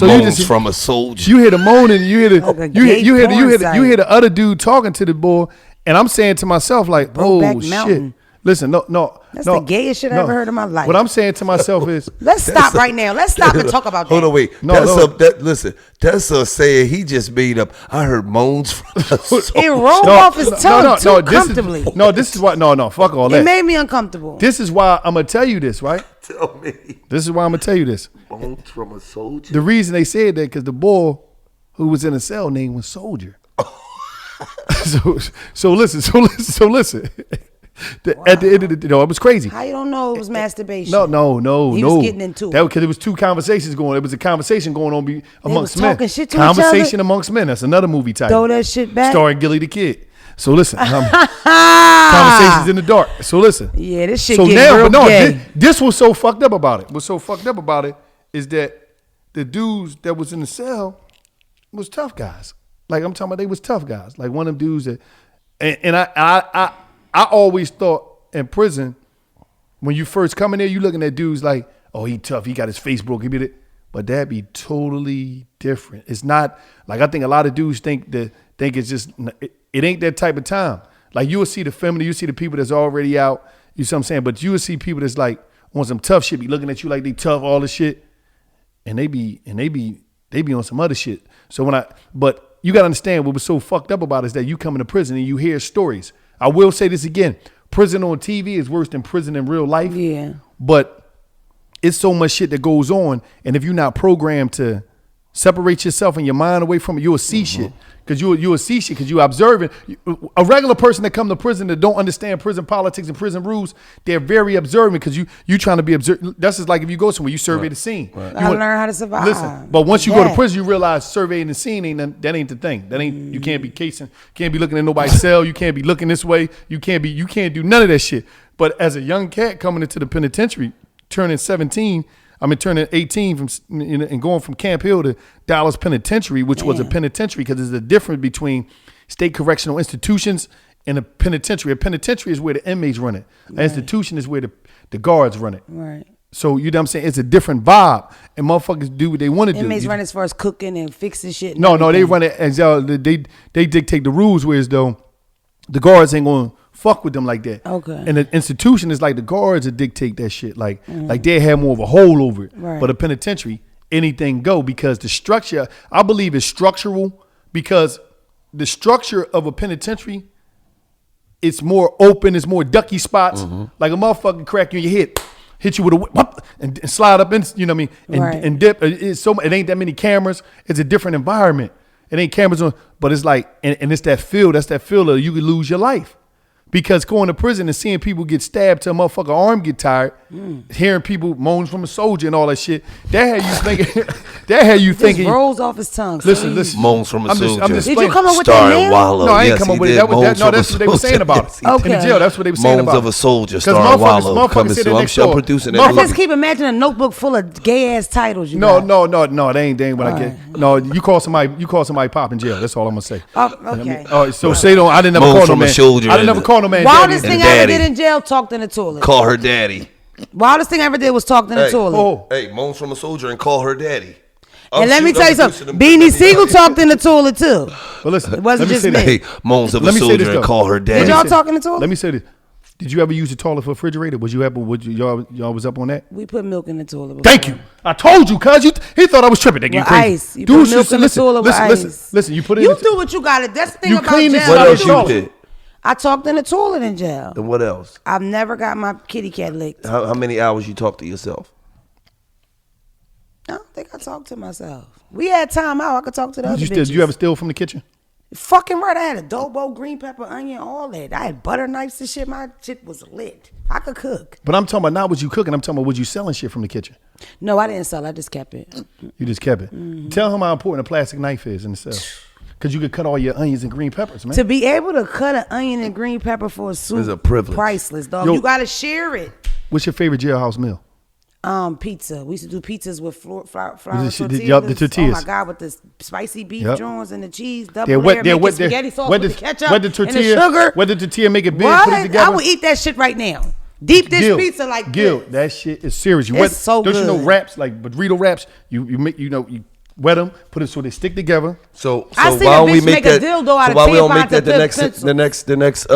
[SPEAKER 2] Moans
[SPEAKER 1] you just
[SPEAKER 2] from a soldier.
[SPEAKER 1] you hear the moaning, you hear the
[SPEAKER 3] Like a
[SPEAKER 1] you
[SPEAKER 3] gay
[SPEAKER 1] hear
[SPEAKER 3] porn site.
[SPEAKER 1] the other dude talking to the boy, and I'm saying to myself like,
[SPEAKER 3] Brokeback
[SPEAKER 1] oh shit.
[SPEAKER 3] Mountain.
[SPEAKER 1] Listen, no.
[SPEAKER 3] That's the gayest shit I ever heard in my life.
[SPEAKER 1] What I'm saying to myself is,
[SPEAKER 3] Let's stop right now. Let's stop and talk about that.
[SPEAKER 2] Hold on, wait. Listen, that's us saying he just made up. I heard moans from a soldier.
[SPEAKER 3] It rolled off his tongue too comfortably.
[SPEAKER 1] This is why. No, fuck all
[SPEAKER 3] It
[SPEAKER 1] that.
[SPEAKER 3] made me uncomfortable.
[SPEAKER 1] This is why I'm gonna tell you this, right?
[SPEAKER 2] Tell me.
[SPEAKER 1] This is why I'm gonna tell you this.
[SPEAKER 2] Moans from a soldier.
[SPEAKER 1] The reason they said that because the boy who was in the cell name was Soldier. so listen. At the end of the, it was crazy.
[SPEAKER 3] How you don't know it was masturbation?
[SPEAKER 1] No.
[SPEAKER 3] He was getting into
[SPEAKER 1] that
[SPEAKER 3] it.
[SPEAKER 1] because there was two conversations going. It was a conversation going on amongst
[SPEAKER 3] was
[SPEAKER 1] men.
[SPEAKER 3] talking shit to
[SPEAKER 1] Conversation
[SPEAKER 3] each other?
[SPEAKER 1] amongst men. That's another movie title.
[SPEAKER 3] Throw that shit back.
[SPEAKER 1] Starring Gilly the Kid. So listen, conversations in the dark. So listen.
[SPEAKER 3] Yeah, this shit
[SPEAKER 1] So
[SPEAKER 3] getting
[SPEAKER 1] now,
[SPEAKER 3] real
[SPEAKER 1] but no,
[SPEAKER 3] gay.
[SPEAKER 1] this was so fucked up about it. What's so fucked up about it is that the dudes that was in the cell was tough guys. Like I'm talking about, they was tough guys. Like one of them dudes that, and I always thought in prison, when you first come in there, you looking at dudes like, oh, he tough, he got his face broke, he did it. But that'd be totally different. It's not like, I think a lot of dudes think it's just, it ain't that type of time. Like you will see the family, you see the people that's already out, you see what I'm saying? But you will see people that's like on some tough shit, be looking at you like they tough, all this shit. And they be on some other shit. So but you gotta understand what was so fucked up about it is that you come into prison and you hear stories. I will say this again, prison on TV is worse than prison in real life.
[SPEAKER 3] Yeah.
[SPEAKER 1] But it's so much shit that goes on, and if you're not programmed to separate yourself and your mind away from it, you'll see shit. Because you'll see shit because you're observing. A regular person that come to prison that don't understand prison politics and prison rules, they're very observant because you trying to be observed. That's just like if you go somewhere, you survey the scene.
[SPEAKER 3] I learn how to survive.
[SPEAKER 1] Listen, but once you go to prison, you realize surveying the scene that ain't the thing. That ain't you can't be casing, can't be looking at nobody's cell. You can't be looking this way. You can't do none of that shit. But as a young cat coming into the penitentiary, turning 18 and going from Camp Hill to Dollaz Penitentiary, which was a penitentiary because there's a difference between state correctional institutions and a penitentiary. A penitentiary is where the inmates run it. An institution is where the guards run it.
[SPEAKER 3] Right.
[SPEAKER 1] So you know what I'm saying? It's a different vibe, and motherfuckers do what they want to do.
[SPEAKER 3] Inmates run as far as cooking and fixing shit.
[SPEAKER 1] No, they run it as they dictate the rules, whereas though the guards ain't gonna fuck with them like that.
[SPEAKER 3] Okay.
[SPEAKER 1] And the institution is like the guards that dictate that shit. Like they have more of a hold over it.
[SPEAKER 3] Right.
[SPEAKER 1] But a penitentiary, anything go because the structure, I believe, is structural because the structure of a penitentiary, it's more open, it's more ducky spots. Like a motherfucker crack you in your head, hit you with a whip and slide up in, you know what I mean? And dip. It ain't that many cameras. It's a different environment. It ain't cameras on, but it's like, and it's that feel. That's that feel that you could lose your life. Because going to prison and seeing people get stabbed till a motherfucker arm get tired, hearing people moans from a soldier and all that shit, that had you thinking.
[SPEAKER 3] Just rolls off his tongue.
[SPEAKER 1] Listen.
[SPEAKER 2] Moans from a soldier.
[SPEAKER 3] Did you come up with that
[SPEAKER 2] Starring
[SPEAKER 3] name?
[SPEAKER 2] Wallow.
[SPEAKER 1] No, I ain't
[SPEAKER 2] Yes,
[SPEAKER 1] come
[SPEAKER 2] he
[SPEAKER 1] up with
[SPEAKER 2] did.
[SPEAKER 1] it.
[SPEAKER 2] Moans
[SPEAKER 1] That's
[SPEAKER 2] from
[SPEAKER 1] what they
[SPEAKER 2] a
[SPEAKER 1] were saying about
[SPEAKER 2] soldier.
[SPEAKER 1] it. In the
[SPEAKER 3] Okay.
[SPEAKER 1] jail, that's what they were saying
[SPEAKER 2] Moans
[SPEAKER 1] about
[SPEAKER 2] of
[SPEAKER 1] it.
[SPEAKER 2] a soldier
[SPEAKER 1] 'Cause
[SPEAKER 2] starring
[SPEAKER 1] motherfuckers
[SPEAKER 2] Wallow coming
[SPEAKER 1] sitting
[SPEAKER 2] soon. I'm
[SPEAKER 1] next
[SPEAKER 2] sure
[SPEAKER 1] door.
[SPEAKER 2] producing
[SPEAKER 3] I
[SPEAKER 2] that.
[SPEAKER 3] just keep imagining a notebook full of gay ass titles. You
[SPEAKER 1] No,
[SPEAKER 3] got.
[SPEAKER 1] they ain't what I get. No, you call somebody pop in jail. That's all I'm gonna say.
[SPEAKER 3] Oh, okay.
[SPEAKER 1] All right, so say no. I didn't never
[SPEAKER 2] Moans
[SPEAKER 1] call no
[SPEAKER 2] from a
[SPEAKER 1] man.
[SPEAKER 2] soldier
[SPEAKER 1] I didn't
[SPEAKER 2] and-
[SPEAKER 1] never call no man.
[SPEAKER 3] Wildest
[SPEAKER 1] daddy.
[SPEAKER 3] thing I ever
[SPEAKER 2] daddy.
[SPEAKER 3] did in jail, talked in the toilet.
[SPEAKER 2] Call her daddy.
[SPEAKER 3] Wildest thing I ever did was talked in the toilet.
[SPEAKER 1] Oh.
[SPEAKER 2] Hey, moans from a soldier and call her daddy.
[SPEAKER 3] And let me tell you something. Beanie Siegel talked in the toilet too.
[SPEAKER 1] But listen,
[SPEAKER 3] It wasn't
[SPEAKER 1] let me
[SPEAKER 3] just
[SPEAKER 1] say
[SPEAKER 3] me.
[SPEAKER 1] this.
[SPEAKER 2] Hey, moans of a
[SPEAKER 1] Let me say this,
[SPEAKER 2] soldier and
[SPEAKER 1] though.
[SPEAKER 2] call her daddy.
[SPEAKER 3] Did y'all talk in the toilet?
[SPEAKER 1] Let me say this. Did you ever use the toilet for a refrigerator? Y'all was up on that?
[SPEAKER 3] We put milk in the toilet. before.
[SPEAKER 1] Thank you. I told you, cuz he thought I was tripping. Nigga, you
[SPEAKER 3] With
[SPEAKER 1] crazy.
[SPEAKER 3] ice. You put milk in the toilet with ice.
[SPEAKER 1] Listen. You put it.
[SPEAKER 3] You
[SPEAKER 1] in the
[SPEAKER 3] do what you got to. That's the thing
[SPEAKER 1] You
[SPEAKER 3] about
[SPEAKER 1] clean this
[SPEAKER 3] jail.
[SPEAKER 2] What
[SPEAKER 1] up.
[SPEAKER 2] else you did?
[SPEAKER 3] I talked in the toilet in jail.
[SPEAKER 2] And what else?
[SPEAKER 3] I've never got my kitty cat licked.
[SPEAKER 2] How many hours you talk to yourself?
[SPEAKER 3] I don't think I talked to myself. We had time out. I could talk to the other bitches.
[SPEAKER 1] Did you ever steal from the kitchen?
[SPEAKER 3] Fucking right. I had adobo, green pepper, onion, all that. I had butter knives and shit. My shit was lit. I could cook.
[SPEAKER 1] But I'm talking about not what you cooking. I'm talking about what you selling shit from the kitchen.
[SPEAKER 3] No, I didn't sell. I just kept it.
[SPEAKER 1] You just kept it. Tell him how important a plastic knife is in the cell. Because you could cut all your onions and green peppers, man.
[SPEAKER 3] To be able to cut an onion and green pepper for a soup
[SPEAKER 2] Is a privilege.
[SPEAKER 3] priceless, dog.
[SPEAKER 1] Yo.
[SPEAKER 3] You got to share it.
[SPEAKER 1] What's your favorite jailhouse meal?
[SPEAKER 3] Pizza. We used to do pizzas with flour
[SPEAKER 1] The
[SPEAKER 3] tortillas.
[SPEAKER 1] tortillas.
[SPEAKER 3] Oh my God, with the spicy beef
[SPEAKER 1] Yep.
[SPEAKER 3] joints and the cheese, double layer, making spaghetti sauce with the ketchup
[SPEAKER 1] whether
[SPEAKER 3] and the sugar.
[SPEAKER 1] Whether the tortilla make it big,
[SPEAKER 3] What?
[SPEAKER 1] put it together.
[SPEAKER 3] I would eat that shit right now. Deep dish
[SPEAKER 1] Gil,
[SPEAKER 3] pizza like
[SPEAKER 1] Gil,
[SPEAKER 3] this.
[SPEAKER 1] that shit is serious.
[SPEAKER 3] It's so
[SPEAKER 1] don't you know
[SPEAKER 3] good.
[SPEAKER 1] wraps like burrito wraps? You make you wet them, put it so they stick together.
[SPEAKER 2] So
[SPEAKER 3] I seen
[SPEAKER 2] why
[SPEAKER 3] a
[SPEAKER 2] don't we
[SPEAKER 3] bitch
[SPEAKER 2] make
[SPEAKER 3] make a
[SPEAKER 2] that?
[SPEAKER 3] dildo out
[SPEAKER 2] So
[SPEAKER 3] of
[SPEAKER 2] why we don't
[SPEAKER 3] tampons
[SPEAKER 2] make that
[SPEAKER 3] and
[SPEAKER 2] the next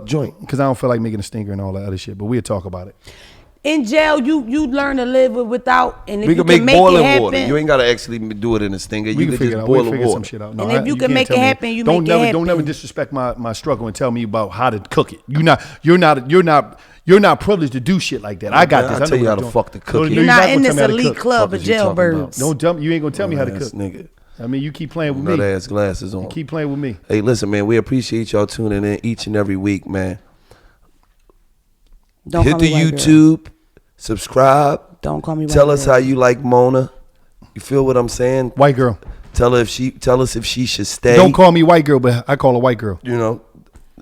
[SPEAKER 2] joint?
[SPEAKER 1] Because I don't feel like making a stinker and all that other shit. But we'll talk about it.
[SPEAKER 3] In jail, you learn to live without, and if
[SPEAKER 2] We
[SPEAKER 3] you
[SPEAKER 2] can make
[SPEAKER 3] make it
[SPEAKER 2] boiling
[SPEAKER 3] happen,
[SPEAKER 2] water. You ain't gotta actually do it in a stinger.
[SPEAKER 1] We
[SPEAKER 2] You
[SPEAKER 1] can
[SPEAKER 2] can
[SPEAKER 1] figure it
[SPEAKER 2] just
[SPEAKER 1] out.
[SPEAKER 2] boil
[SPEAKER 1] We'll
[SPEAKER 2] the
[SPEAKER 1] figure some
[SPEAKER 2] water.
[SPEAKER 1] shit out.
[SPEAKER 3] And if you can
[SPEAKER 1] can't
[SPEAKER 3] make
[SPEAKER 1] tell
[SPEAKER 3] it
[SPEAKER 1] me-
[SPEAKER 3] happen, you
[SPEAKER 1] don't
[SPEAKER 3] make it
[SPEAKER 1] Don't never
[SPEAKER 3] happen.
[SPEAKER 1] disrespect my struggle and tell me about how to cook it. You're not privileged to do shit like that. I got
[SPEAKER 2] Man,
[SPEAKER 1] this.
[SPEAKER 2] I'll
[SPEAKER 1] I know
[SPEAKER 2] tell you
[SPEAKER 1] what
[SPEAKER 2] how
[SPEAKER 1] I'm
[SPEAKER 2] to
[SPEAKER 1] doing.
[SPEAKER 2] fuck the
[SPEAKER 1] No,
[SPEAKER 2] cookie.
[SPEAKER 3] you're
[SPEAKER 1] you're
[SPEAKER 3] not
[SPEAKER 1] gonna
[SPEAKER 3] in
[SPEAKER 1] tell
[SPEAKER 3] this
[SPEAKER 1] me how to
[SPEAKER 3] elite
[SPEAKER 1] cook.
[SPEAKER 3] club
[SPEAKER 2] Fuck
[SPEAKER 3] of
[SPEAKER 2] is you talking
[SPEAKER 3] jailbirds.
[SPEAKER 2] about?
[SPEAKER 1] You ain't gonna tell me how to
[SPEAKER 2] Ass
[SPEAKER 1] cook.
[SPEAKER 2] nigga.
[SPEAKER 1] I mean, you keep playing with
[SPEAKER 2] Nut
[SPEAKER 1] me.
[SPEAKER 2] ass glasses on.
[SPEAKER 1] Keep playing with me.
[SPEAKER 2] Hey, listen, man. We appreciate y'all tuning in each and every week, man.
[SPEAKER 3] Don't
[SPEAKER 2] Hit
[SPEAKER 3] call
[SPEAKER 2] the
[SPEAKER 3] me white girl.
[SPEAKER 2] YouTube, subscribe.
[SPEAKER 3] Don't call me white
[SPEAKER 2] Tell us
[SPEAKER 3] girl.
[SPEAKER 2] how you like Mona. You feel what I'm saying?
[SPEAKER 1] White girl.
[SPEAKER 2] Tell us if she should stay.
[SPEAKER 1] Don't call me white girl, but I call her white girl.
[SPEAKER 2] You know,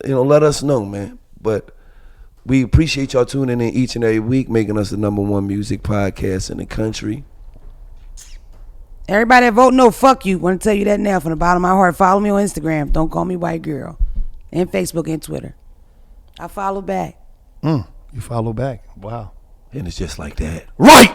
[SPEAKER 2] let us know, man. But we appreciate y'all tuning in each and every week, making us the #1 music podcast in the country.
[SPEAKER 3] Everybody that vote no, fuck you. Want to tell you that now from the bottom of my heart. Follow me on Instagram. Don't call me white girl. And Facebook and Twitter. I follow back.
[SPEAKER 1] You follow back. Wow.
[SPEAKER 2] And it's just like that.
[SPEAKER 1] Right.